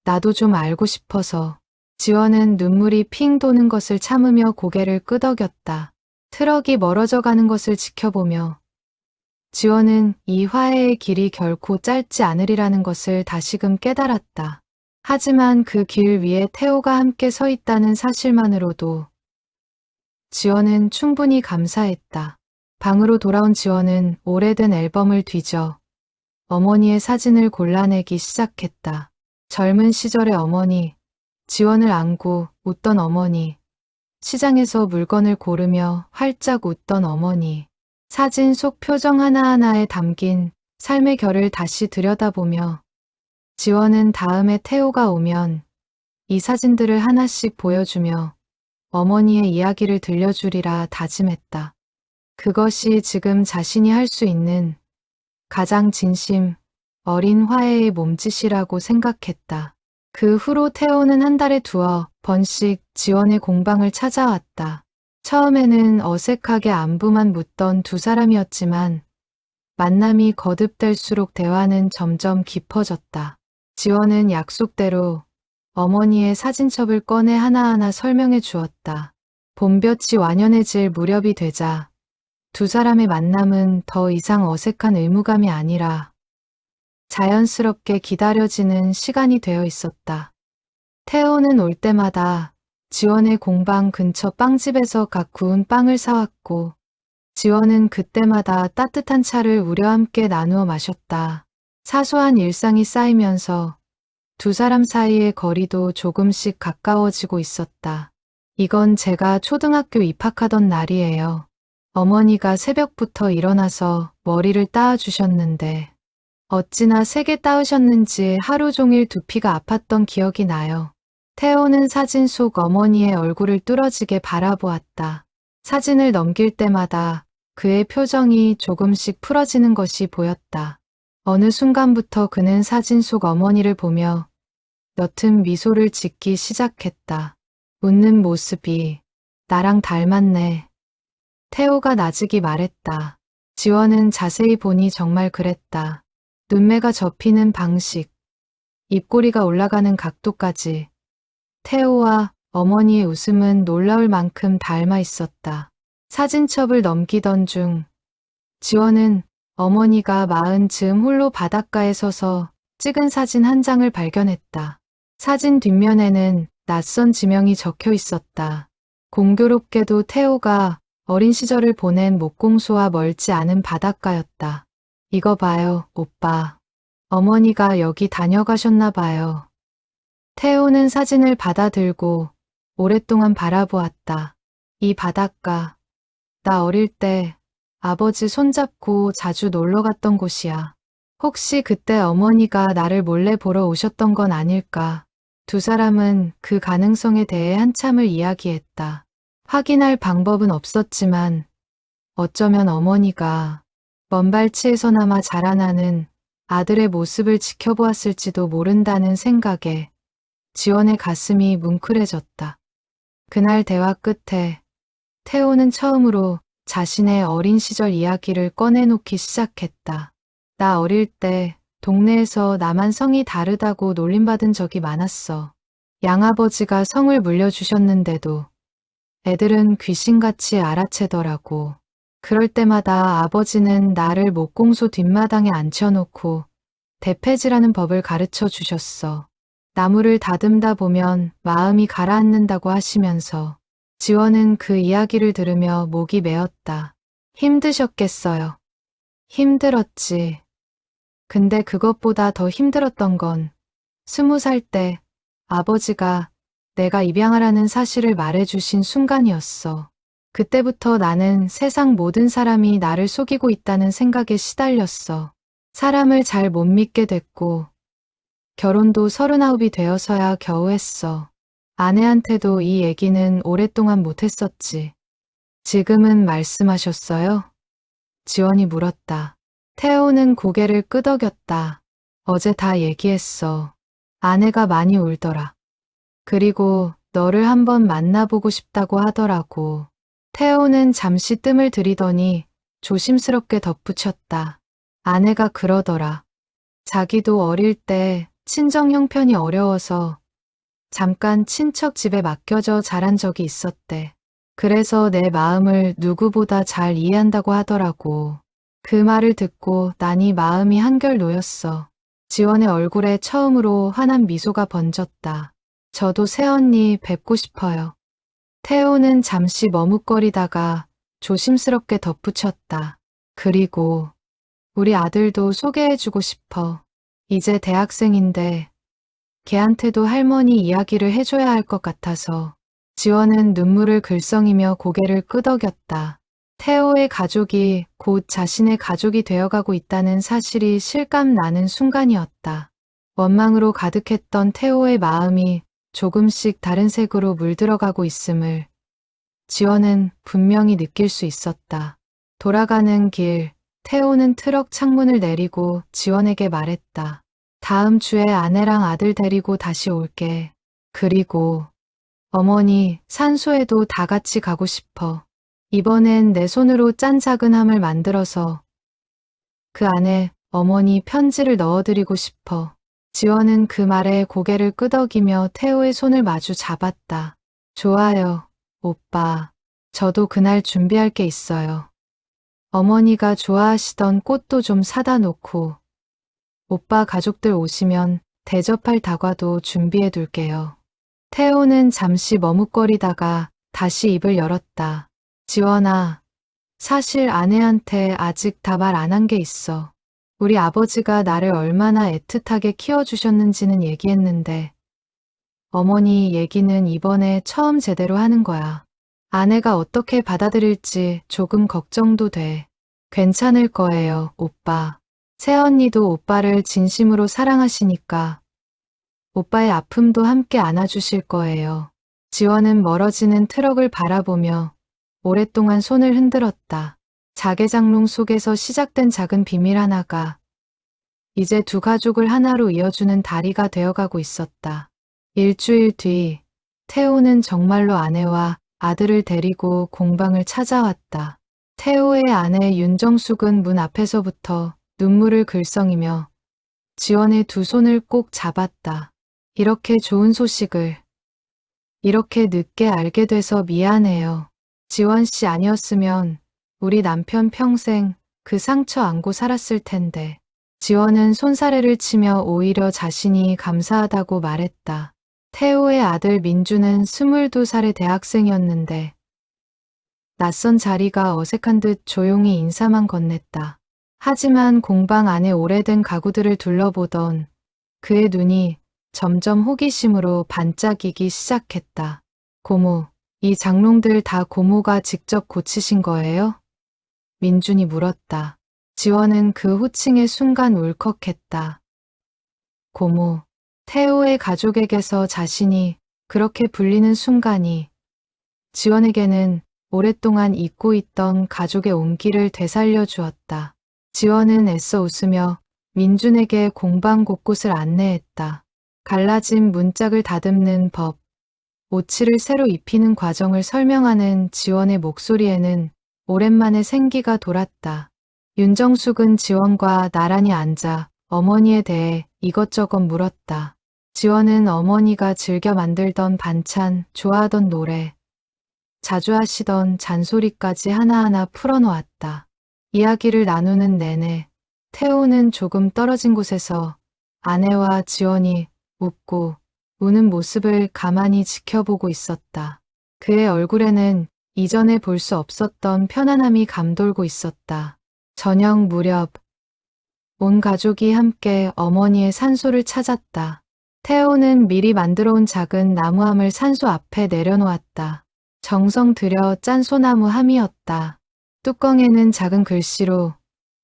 나도 좀 알고 싶어서. 지원은 눈물이 핑 도는 것을 참으며 고개를 끄덕였다. 트럭이 멀어져 가는 것을 지켜보며 지원은 이 화해의 길이 결코 짧지 않으리라는 것을 다시금 깨달았다. 하지만 그 길 위에 태호가 함께 서 있다는 사실만으로도 지원은 충분히 감사했다. 방으로 돌아온 지원은 오래된 앨범을 뒤져 어머니의 사진을 골라내기 시작했다. 젊은 시절의 어머니, 지원을 안고 웃던 어머니, 시장에서 물건을 고르며 활짝 웃던 어머니, 사진 속 표정 하나하나에 담긴 삶의 결을 다시 들여다보며 지원은 다음에 태호가 오면 이 사진들을 하나씩 보여주며 어머니의 이야기를 들려주리라 다짐했다. 그것이 지금 자신이 할 수 있는 가장 진심 어린 화해의 몸짓이라고 생각했다. 그 후로 태호는 한 달에 두어 번씩 지원의 공방을 찾아왔다. 처음에는 어색하게 안부만 묻던 두 사람이었지만 만남이 거듭될수록 대화는 점점 깊어졌다. 지원은 약속대로 어머니의 사진첩을 꺼내 하나하나 설명해 주었다. 봄볕이 완연해질 무렵이 되자 두 사람의 만남은 더 이상 어색한 의무감이 아니라 자연스럽게 기다려지는 시간이 되어 있었다. 태호는 올 때마다 지원의 공방 근처 빵집에서 각 구운 빵을 사왔고 지원은 그때마다 따뜻한 차를 우려 함께 나누어 마셨다. 사소한 일상이 쌓이면서 두 사람 사이의 거리도 조금씩 가까워지고 있었다. 이건 제가 초등학교 입학하던 날이에요. 어머니가 새벽부터 일어나서 머리를 따아주셨는데 어찌나 세게 따으셨는지 하루 종일 두피가 아팠던 기억이 나요. 태호는 사진 속 어머니의 얼굴을 뚫어지게 바라보았다. 사진을 넘길 때마다 그의 표정이 조금씩 풀어지는 것이 보였다. 어느 순간부터 그는 사진 속 어머니를 보며 옅은 미소를 짓기 시작했다. 웃는 모습이 나랑 닮았네. 태호가 나직이 말했다. 지원은 자세히 보니 정말 그랬다. 눈매가 접히는 방식, 입꼬리가 올라가는 각도까지 태호와 어머니의 웃음은 놀라울 만큼 닮아 있었다. 사진첩을 넘기던 중 지원은 어머니가 마흔 즈음 홀로 바닷가에 서서 찍은 사진 한 장을 발견했다. 사진 뒷면에는 낯선 지명이 적혀 있었다. 공교롭게도 태호가 어린 시절을 보낸 목공소와 멀지 않은 바닷가였다. 이거 봐요, 오빠. 어머니가 여기 다녀가셨나 봐요. 태호는 사진을 받아들고 오랫동안 바라보았다. 이 바닷가, 나 어릴 때 아버지 손잡고 자주 놀러 갔던 곳이야. 혹시 그때 어머니가 나를 몰래 보러 오셨던 건 아닐까? 두 사람은 그 가능성에 대해 한참을 이야기했다. 확인할 방법은 없었지만 어쩌면 어머니가 먼 발치에서나마 자라나는 아들의 모습을 지켜보았을지도 모른다는 생각에 지원의 가슴이 뭉클해졌다. 그날 대화 끝에 태호는 처음으로 자신의 어린 시절 이야기를 꺼내놓기 시작했다. 나 어릴 때 동네에서 나만 성이 다르다고 놀림받은 적이 많았어. 양아버지가 성을 물려주셨는데도 애들은 귀신같이 알아채더라고. 그럴 때마다 아버지는 나를 목공소 뒷마당에 앉혀놓고 대패질하는 법을 가르쳐 주셨어. 나무를 다듬다 보면 마음이 가라앉는다고 하시면서 지원은 그 이야기를 들으며 목이 메었다. 힘드셨겠어요. 힘들었지. 근데 그것보다 더 힘들었던 건 20살 때 아버지가 내가 입양하라는 사실을 말해주신 순간이었어. 그때부터 나는 세상 모든 사람이 나를 속이고 있다는 생각에 시달렸어. 사람을 잘 못 믿게 됐고 결혼도 39이 되어서야 겨우 했어. 아내한테도 이 얘기는 오랫동안 못했었지. 지금은 말씀하셨어요? 지원이 물었다. 태호는 고개를 끄덕였다. 어제 다 얘기했어. 아내가 많이 울더라. 그리고 너를 한번 만나보고 싶다고 하더라고. 태호는 잠시 뜸을 들이더니 조심스럽게 덧붙였다. 아내가 그러더라. 자기도 어릴 때 친정 형편이 어려워서 잠깐 친척 집에 맡겨져 자란 적이 있었대. 그래서 내 마음을 누구보다 잘 이해한다고 하더라고. 그 말을 듣고 나니 마음이 한결 놓였어. 지원의 얼굴에 처음으로 환한 미소가 번졌다. 저도 새언니 뵙고 싶어요. 태호는 잠시 머뭇거리다가 조심스럽게 덧붙였다. 그리고 우리 아들도 소개해주고 싶어. 이제 대학생인데 걔한테도 할머니 이야기를 해줘야 할 것 같아서. 지원은 눈물을 글썽이며 고개를 끄덕였다. 태호의 가족이 곧 자신의 가족이 되어가고 있다는 사실이 실감 나는 순간이었다. 원망으로 가득했던 태호의 마음이 조금씩 다른 색으로 물들어가고 있음을 지원은 분명히 느낄 수 있었다. 돌아가는 길, 태호는 트럭 창문을 내리고 지원에게 말했다. 다음 주에 아내랑 아들 데리고 다시 올게. 그리고 어머니, 산소에도 다 같이 가고 싶어. 이번엔 내 손으로 짠 작은 함을 만들어서 그 안에 어머니 편지를 넣어드리고 싶어. 지원은 그 말에 고개를 끄덕이며 태호의 손을 마주 잡았다. 좋아요, 오빠. 저도 그날 준비할 게 있어요. 어머니가 좋아하시던 꽃도 좀 사다 놓고 오빠 가족들 오시면 대접할 다과도 준비해 둘게요. 태호는 잠시 머뭇거리다가 다시 입을 열었다. 지원아, 사실 아내한테 아직 다 말 안 한 게 있어. 우리 아버지가 나를 얼마나 애틋하게 키워주셨는지는 얘기했는데 어머니 얘기는 이번에 처음 제대로 하는 거야. 아내가 어떻게 받아들일지 조금 걱정도 돼. 괜찮을 거예요, 오빠. 새언니도 오빠를 진심으로 사랑하시니까 오빠의 아픔도 함께 안아주실 거예요. 지원은 멀어지는 트럭을 바라보며 오랫동안 손을 흔들었다. 자개장롱 속에서 시작된 작은 비밀 하나가 이제 두 가족을 하나로 이어주는 다리가 되어가고 있었다. 일주일 뒤, 태호는 정말로 아내와 아들을 데리고 공방을 찾아왔다. 태호의 아내 윤정숙은 문 앞에서부터 눈물을 글썽이며 지원의 두 손을 꼭 잡았다. 이렇게 좋은 소식을 이렇게 늦게 알게 돼서 미안해요. 지원 씨 아니었으면 우리 남편 평생 그 상처 안고 살았을 텐데. 지원은 손사래를 치며 오히려 자신이 감사하다고 말했다. 태호의 아들 민주는 22살의 대학생이었는데 낯선 자리가 어색한 듯 조용히 인사만 건넸다. 하지만 공방 안에 오래된 가구들을 둘러보던 그의 눈이 점점 호기심으로 반짝이기 시작했다. 고모, 이 장롱들 다 고모가 직접 고치신 거예요? 민준이 물었다. 지원은 그 호칭에 순간 울컥했다. 고모, 태호의 가족에게서 자신이 그렇게 불리는 순간이 지원에게는 오랫동안 잊고 있던 가족의 온기를 되살려 주었다. 지원은 애써 웃으며 민준에게 공방 곳곳을 안내했다. 갈라진 문짝을 다듬는 법, 오치를 새로 입히는 과정을 설명하는 지원의 목소리에는 오랜만에 생기가 돌았다. 윤정숙은 지원과 나란히 앉아 어머니에 대해 이것저것 물었다. 지원은 어머니가 즐겨 만들던 반찬, 좋아하던 노래, 자주 하시던 잔소리까지 하나하나 풀어놓았다. 이야기를 나누는 내내 태호는 조금 떨어진 곳에서 아내와 지원이 웃고 우는 모습을 가만히 지켜보고 있었다. 그의 얼굴에는 이전에 볼 수 없었던 편안함이 감돌고 있었다. 저녁 무렵 온 가족이 함께 어머니의 산소를 찾았다. 태호는 미리 만들어 온 작은 나무함을 산소 앞에 내려놓았다. 정성 들여 짠 소나무 함이었다. 뚜껑에는 작은 글씨로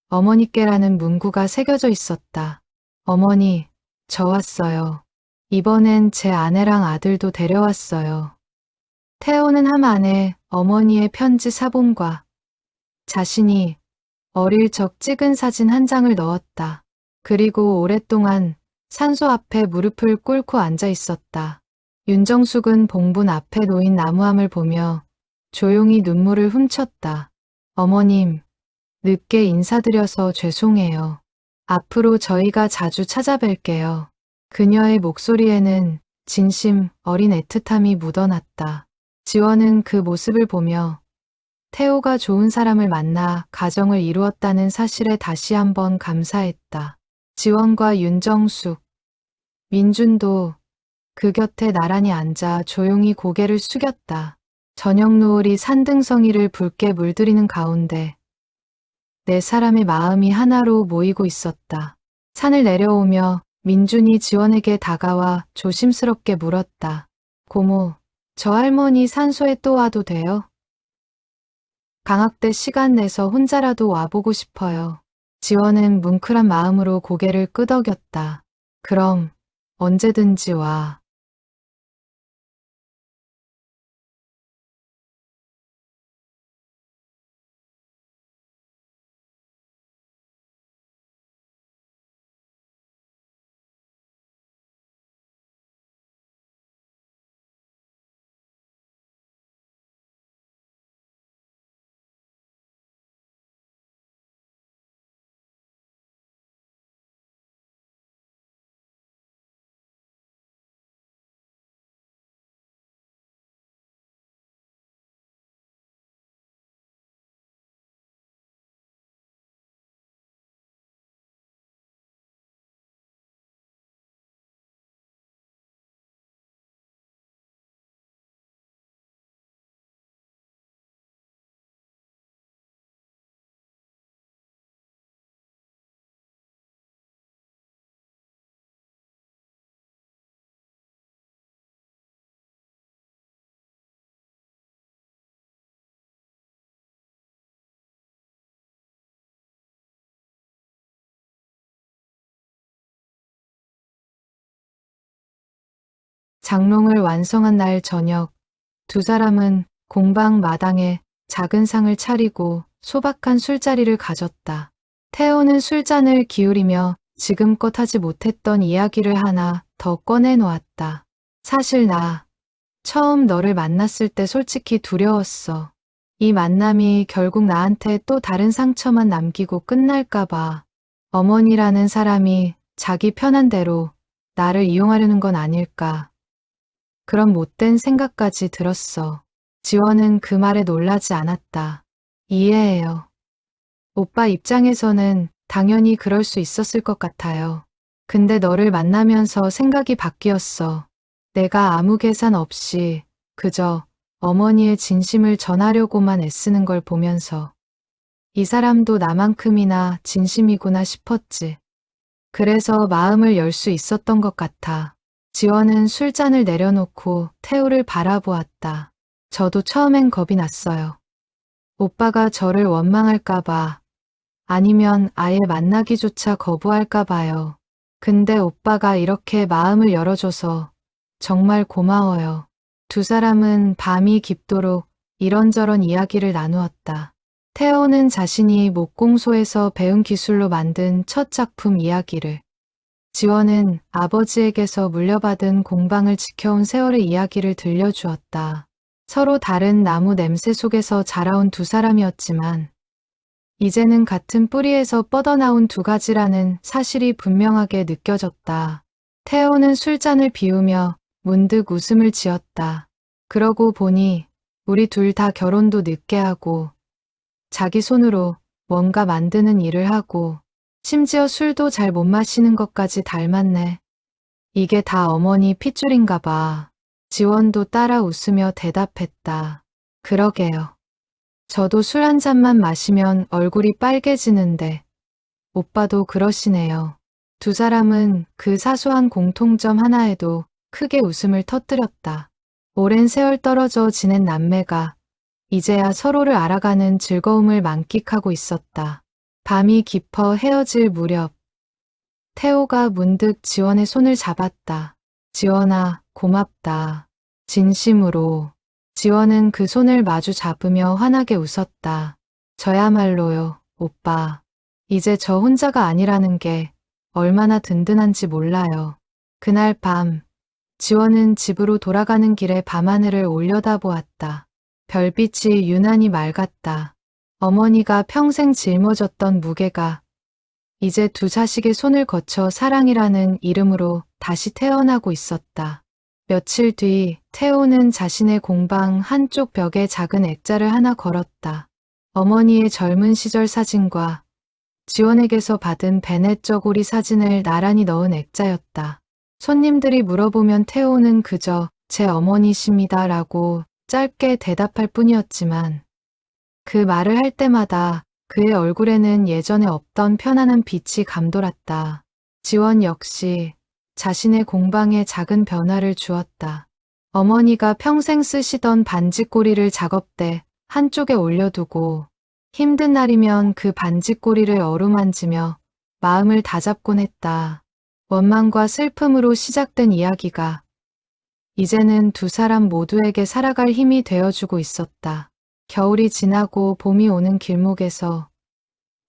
어머니께라는 문구가 새겨져 있었다. 어머니, 저 왔어요. 이번엔 제 아내랑 아들도 데려왔어요. 태호는 함 안에 어머니의 편지 사본과 자신이 어릴 적 찍은 사진 한 장을 넣었다. 그리고 오랫동안 산소 앞에 무릎을 꿇고 앉아 있었다. 윤정숙은 봉분 앞에 놓인 나무함을 보며 조용히 눈물을 훔쳤다. 어머님, 늦게 인사드려서 죄송해요. 앞으로 저희가 자주 찾아뵐게요. 그녀의 목소리에는 진심 어린 애틋함이 묻어났다. 지원은 그 모습을 보며 태호가 좋은 사람을 만나 가정을 이루었다는 사실에 다시 한번 감사했다. 지원과 윤정숙, 민준도 그 곁에 나란히 앉아 조용히 고개를 숙였다. 저녁 노을이 산등성이를 붉게 물들이는 가운데 네 사람의 마음이 하나로 모이고 있었다. 산을 내려오며 민준이 지원에게 다가와 조심스럽게 물었다. 고모, 저 할머니 산소에 또 와도 돼요? 방학 때 시간 내서 혼자라도 와보고 싶어요. 지원은 뭉클한 마음으로 고개를 끄덕였다. 그럼 언제든지 와. 장롱을 완성한 날 저녁, 두 사람은 공방 마당에 작은 상을 차리고 소박한 술자리를 가졌다. 태호는 술잔을 기울이며 지금껏 하지 못했던 이야기를 하나 더 꺼내놓았다. 사실 나 처음 너를 만났을 때 솔직히 두려웠어. 이 만남이 결국 나한테 또 다른 상처만 남기고 끝날까봐. 어머니라는 사람이 자기 편한 대로 나를 이용하려는 건 아닐까. 그런 못된 생각까지 들었어. 지원은 그 말에 놀라지 않았다. 이해해요. 오빠 입장에서는 당연히 그럴 수 있었을 것 같아요. 근데 너를 만나면서 생각이 바뀌었어. 내가 아무 계산 없이 그저 어머니의 진심을 전하려고만 애쓰는 걸 보면서 이 사람도 나만큼이나 진심이구나 싶었지. 그래서 마음을 열 수 있었던 것 같아. 지원은 술잔을 내려놓고 태우를 바라보았다. 저도 처음엔 겁이 났어요. 오빠가 저를 원망할까봐 아니면 아예 만나기조차 거부할까봐요. 근데 오빠가 이렇게 마음을 열어줘서 정말 고마워요. 두 사람은 밤이 깊도록 이런저런 이야기를 나누었다. 태호는 자신이 목공소에서 배운 기술로 만든 첫 작품 이야기를, 지원은 아버지에게서 물려받은 공방을 지켜온 세월의 이야기를 들려주었다. 서로 다른 나무 냄새 속에서 자라온 두 사람이었지만 이제는 같은 뿌리에서 뻗어나온 두 가지라는 사실이 분명하게 느껴졌다. 태호는 술잔을 비우며 문득 웃음을 지었다. 그러고 보니 우리 둘 다 결혼도 늦게 하고 자기 손으로 뭔가 만드는 일을 하고 심지어 술도 잘 못 마시는 것까지 닮았네. 이게 다 어머니 핏줄인가 봐. 지원도 따라 웃으며 대답했다. 그러게요. 저도 술 한 잔만 마시면 얼굴이 빨개지는데 오빠도 그러시네요. 두 사람은 그 사소한 공통점 하나에도 크게 웃음을 터뜨렸다. 오랜 세월 떨어져 지낸 남매가 이제야 서로를 알아가는 즐거움을 만끽하고 있었다. 밤이 깊어 헤어질 무렵 태호가 문득 지원의 손을 잡았다. 지원아, 고맙다. 진심으로. 지원은 그 손을 마주 잡으며 환하게 웃었다. 저야말로요, 오빠. 이제 저 혼자가 아니라는 게 얼마나 든든한지 몰라요. 그날 밤, 지원은 집으로 돌아가는 길에 밤하늘을 올려다보았다. 별빛이 유난히 맑았다. 어머니가 평생 짊어졌던 무게가 이제 두 자식의 손을 거쳐 사랑이라는 이름으로 다시 태어나고 있었다. 며칠 뒤 태호는 자신의 공방 한쪽 벽에 작은 액자를 하나 걸었다. 어머니의 젊은 시절 사진과 지원에게서 받은 베넷 저고리 사진을 나란히 넣은 액자였다. 손님들이 물어보면 태호는 그저 제 어머니십니다 라고 짧게 대답할 뿐이었지만 그 말을 할 때마다 그의 얼굴에는 예전에 없던 편안한 빛이 감돌았다. 지원 역시 자신의 공방에 작은 변화를 주었다. 어머니가 평생 쓰시던 반지꼬리를 작업대 한쪽에 올려두고 힘든 날이면 그 반지꼬리를 어루만지며 마음을 다잡곤 했다. 원망과 슬픔으로 시작된 이야기가 이제는 두 사람 모두에게 살아갈 힘이 되어주고 있었다. 겨울이 지나고 봄이 오는 길목에서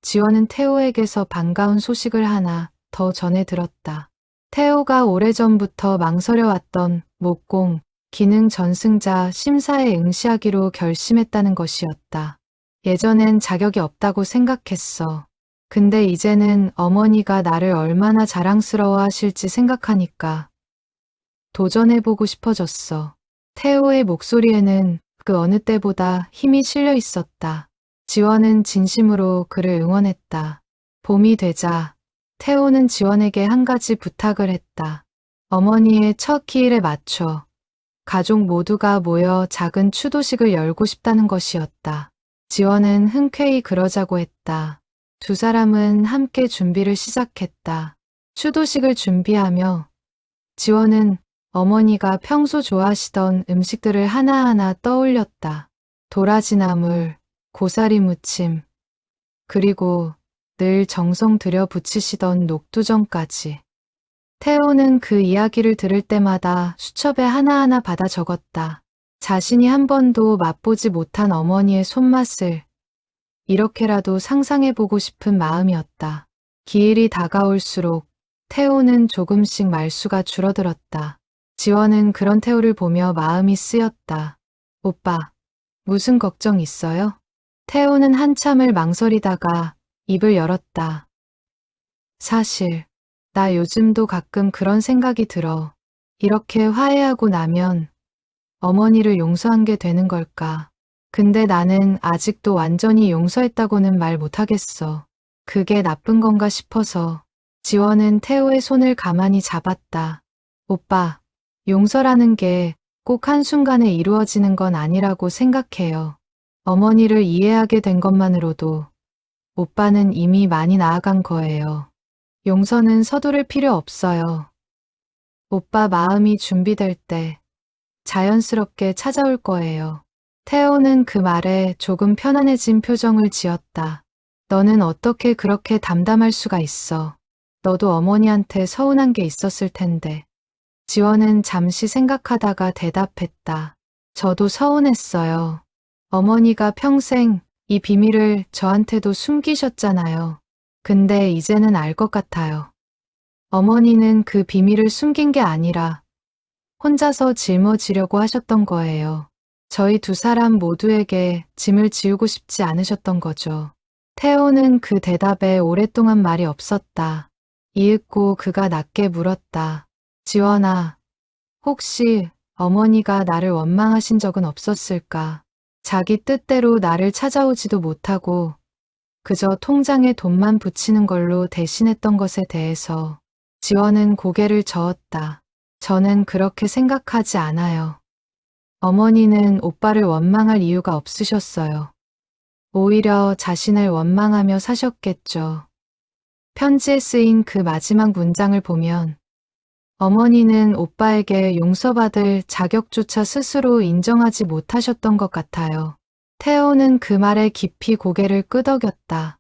지원은 태호에게서 반가운 소식을 하나 더 전해 들었다. 태호가 오래전부터 망설여왔던 목공, 기능 전승자 심사에 응시하기로 결심했다는 것이었다. 예전엔 자격이 없다고 생각했어. 근데 이제는 어머니가 나를 얼마나 자랑스러워 하실지 생각하니까 도전해보고 싶어졌어. 태호의 목소리에는 그 어느 때보다 힘이 실려 있었다. 지원은 진심으로 그를 응원했다. 봄이 되자 태호는 지원에게 한 가지 부탁을 했다. 어머니의 첫 기일에 맞춰 가족 모두가 모여 작은 추도식을 열고 싶다는 것이었다. 지원은 흔쾌히 그러자고 했다. 두 사람은 함께 준비를 시작했다. 추도식을 준비하며 지원은 어머니가 평소 좋아하시던 음식들을 하나하나 떠올렸다. 도라지나물, 고사리 무침, 그리고 늘 정성 들여 부치시던 녹두전까지. 태호는 그 이야기를 들을 때마다 수첩에 하나하나 받아 적었다. 자신이 한 번도 맛보지 못한 어머니의 손맛을 이렇게라도 상상해보고 싶은 마음이었다. 기일이 다가올수록 태호는 조금씩 말수가 줄어들었다. 지원은 그런 태호를 보며 마음이 쓰였다. 오빠, 무슨 걱정 있어요? 태호는 한참을 망설이다가 입을 열었다. 사실 나 요즘도 가끔 그런 생각이 들어. 이렇게 화해하고 나면 어머니를 용서한 게 되는 걸까? 근데 나는 아직도 완전히 용서했다고는 말 못하겠어. 그게 나쁜 건가 싶어서 지원은 태호의 손을 가만히 잡았다. 오빠, 용서라는 게 꼭 한순간에 이루어지는 건 아니라고 생각해요. 어머니를 이해하게 된 것만으로도 오빠는 이미 많이 나아간 거예요. 용서는 서두를 필요 없어요. 오빠 마음이 준비될 때 자연스럽게 찾아올 거예요. 태호는 그 말에 조금 편안해진 표정을 지었다. 너는 어떻게 그렇게 담담할 수가 있어. 너도 어머니한테 서운한 게 있었을 텐데. 지원은 잠시 생각하다가 대답했다. 저도 서운했어요. 어머니가 평생 이 비밀을 저한테도 숨기셨잖아요. 근데 이제는 알 것 같아요. 어머니는 그 비밀을 숨긴 게 아니라 혼자서 짊어지려고 하셨던 거예요. 저희 두 사람 모두에게 짐을 지우고 싶지 않으셨던 거죠. 태호는 그 대답에 오랫동안 말이 없었다. 이윽고 그가 낮게 물었다. 지원아, 혹시 어머니가 나를 원망하신 적은 없었을까? 자기 뜻대로 나를 찾아오지도 못하고 그저 통장에 돈만 붙이는 걸로 대신했던 것에 대해서 지원은 고개를 저었다. 저는 그렇게 생각하지 않아요. 어머니는 오빠를 원망할 이유가 없으셨어요. 오히려 자신을 원망하며 사셨겠죠. 편지에 쓰인 그 마지막 문장을 보면 어머니는 오빠에게 용서받을 자격조차 스스로 인정하지 못하셨던 것 같아요. 태호는 그 말에 깊이 고개를 끄덕였다.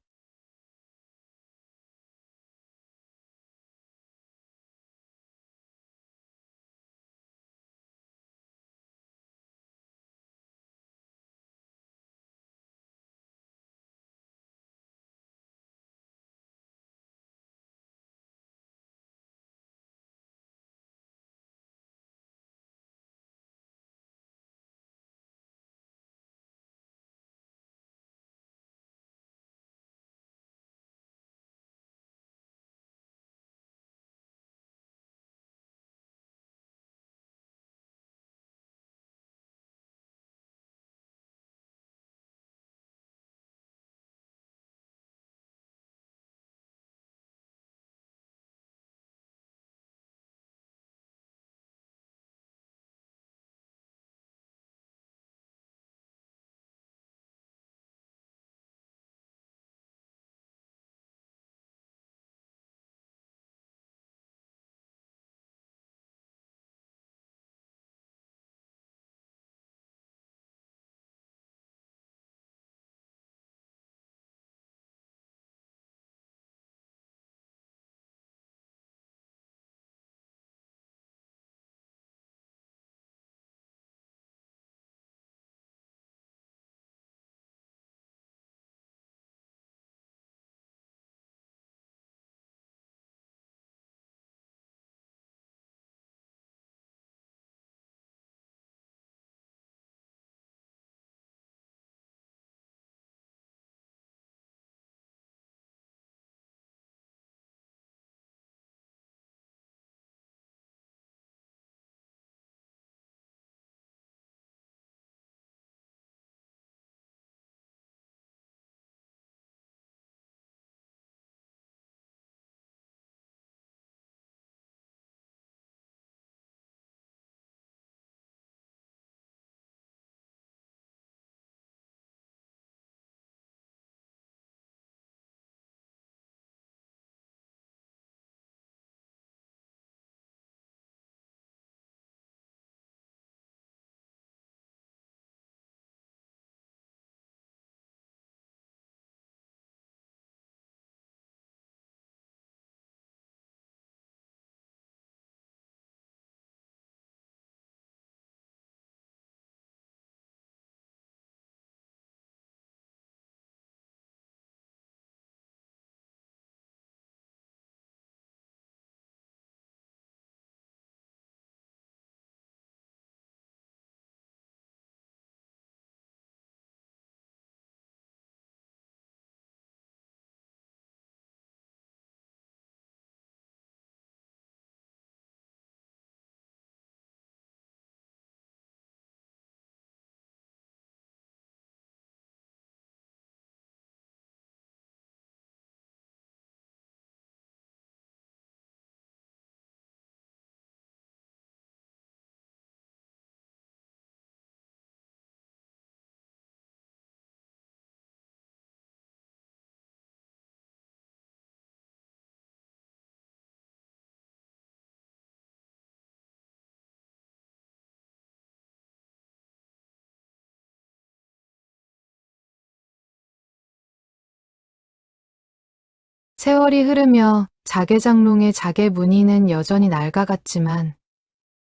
세월이 흐르며 자개장롱의 자개 무늬는 여전히 낡아갔지만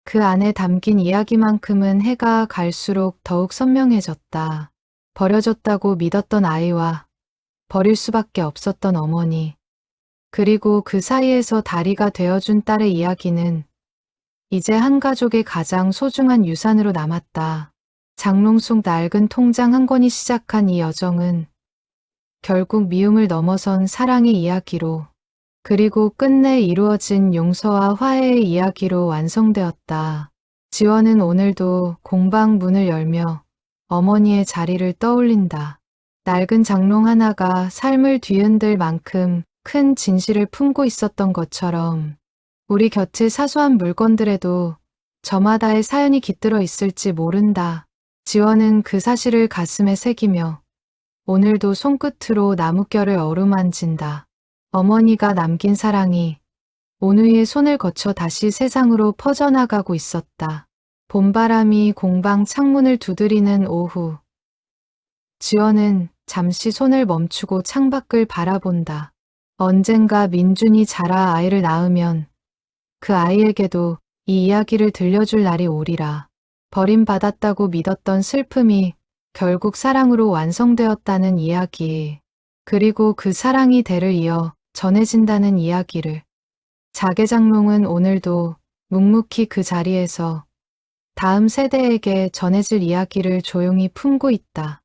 그 안에 담긴 이야기만큼은 해가 갈수록 더욱 선명해졌다. 버려졌다고 믿었던 아이와 버릴 수밖에 없었던 어머니, 그리고 그 사이에서 다리가 되어준 딸의 이야기는 이제 한 가족의 가장 소중한 유산으로 남았다. 장롱 속 낡은 통장 한 권이 시작한 이 여정은 결국 미움을 넘어선 사랑의 이야기로, 그리고 끝내 이루어진 용서와 화해의 이야기로 완성되었다. 지원은 오늘도 공방 문을 열며 어머니의 자리를 떠올린다. 낡은 장롱 하나가 삶을 뒤흔들 만큼 큰 진실을 품고 있었던 것처럼 우리 곁의 사소한 물건들에도 저마다의 사연이 깃들어 있을지 모른다. 지원은 그 사실을 가슴에 새기며 오늘도 손끝으로 나뭇결을 어루만진다. 어머니가 남긴 사랑이 온우이의 손을 거쳐 다시 세상으로 퍼져나가고 있었다. 봄바람이 공방 창문을 두드리는 오후. 지원은 잠시 손을 멈추고 창밖을 바라본다. 언젠가 민준이 자라 아이를 낳으면 그 아이에게도 이 이야기를 들려줄 날이 오리라. 버림받았다고 믿었던 슬픔이 결국 사랑으로 완성되었다는 이야기, 그리고 그 사랑이 대를 이어 전해진다는 이야기를. 자개장롱은 오늘도 묵묵히 그 자리에서 다음 세대에게 전해질 이야기를 조용히 품고 있다.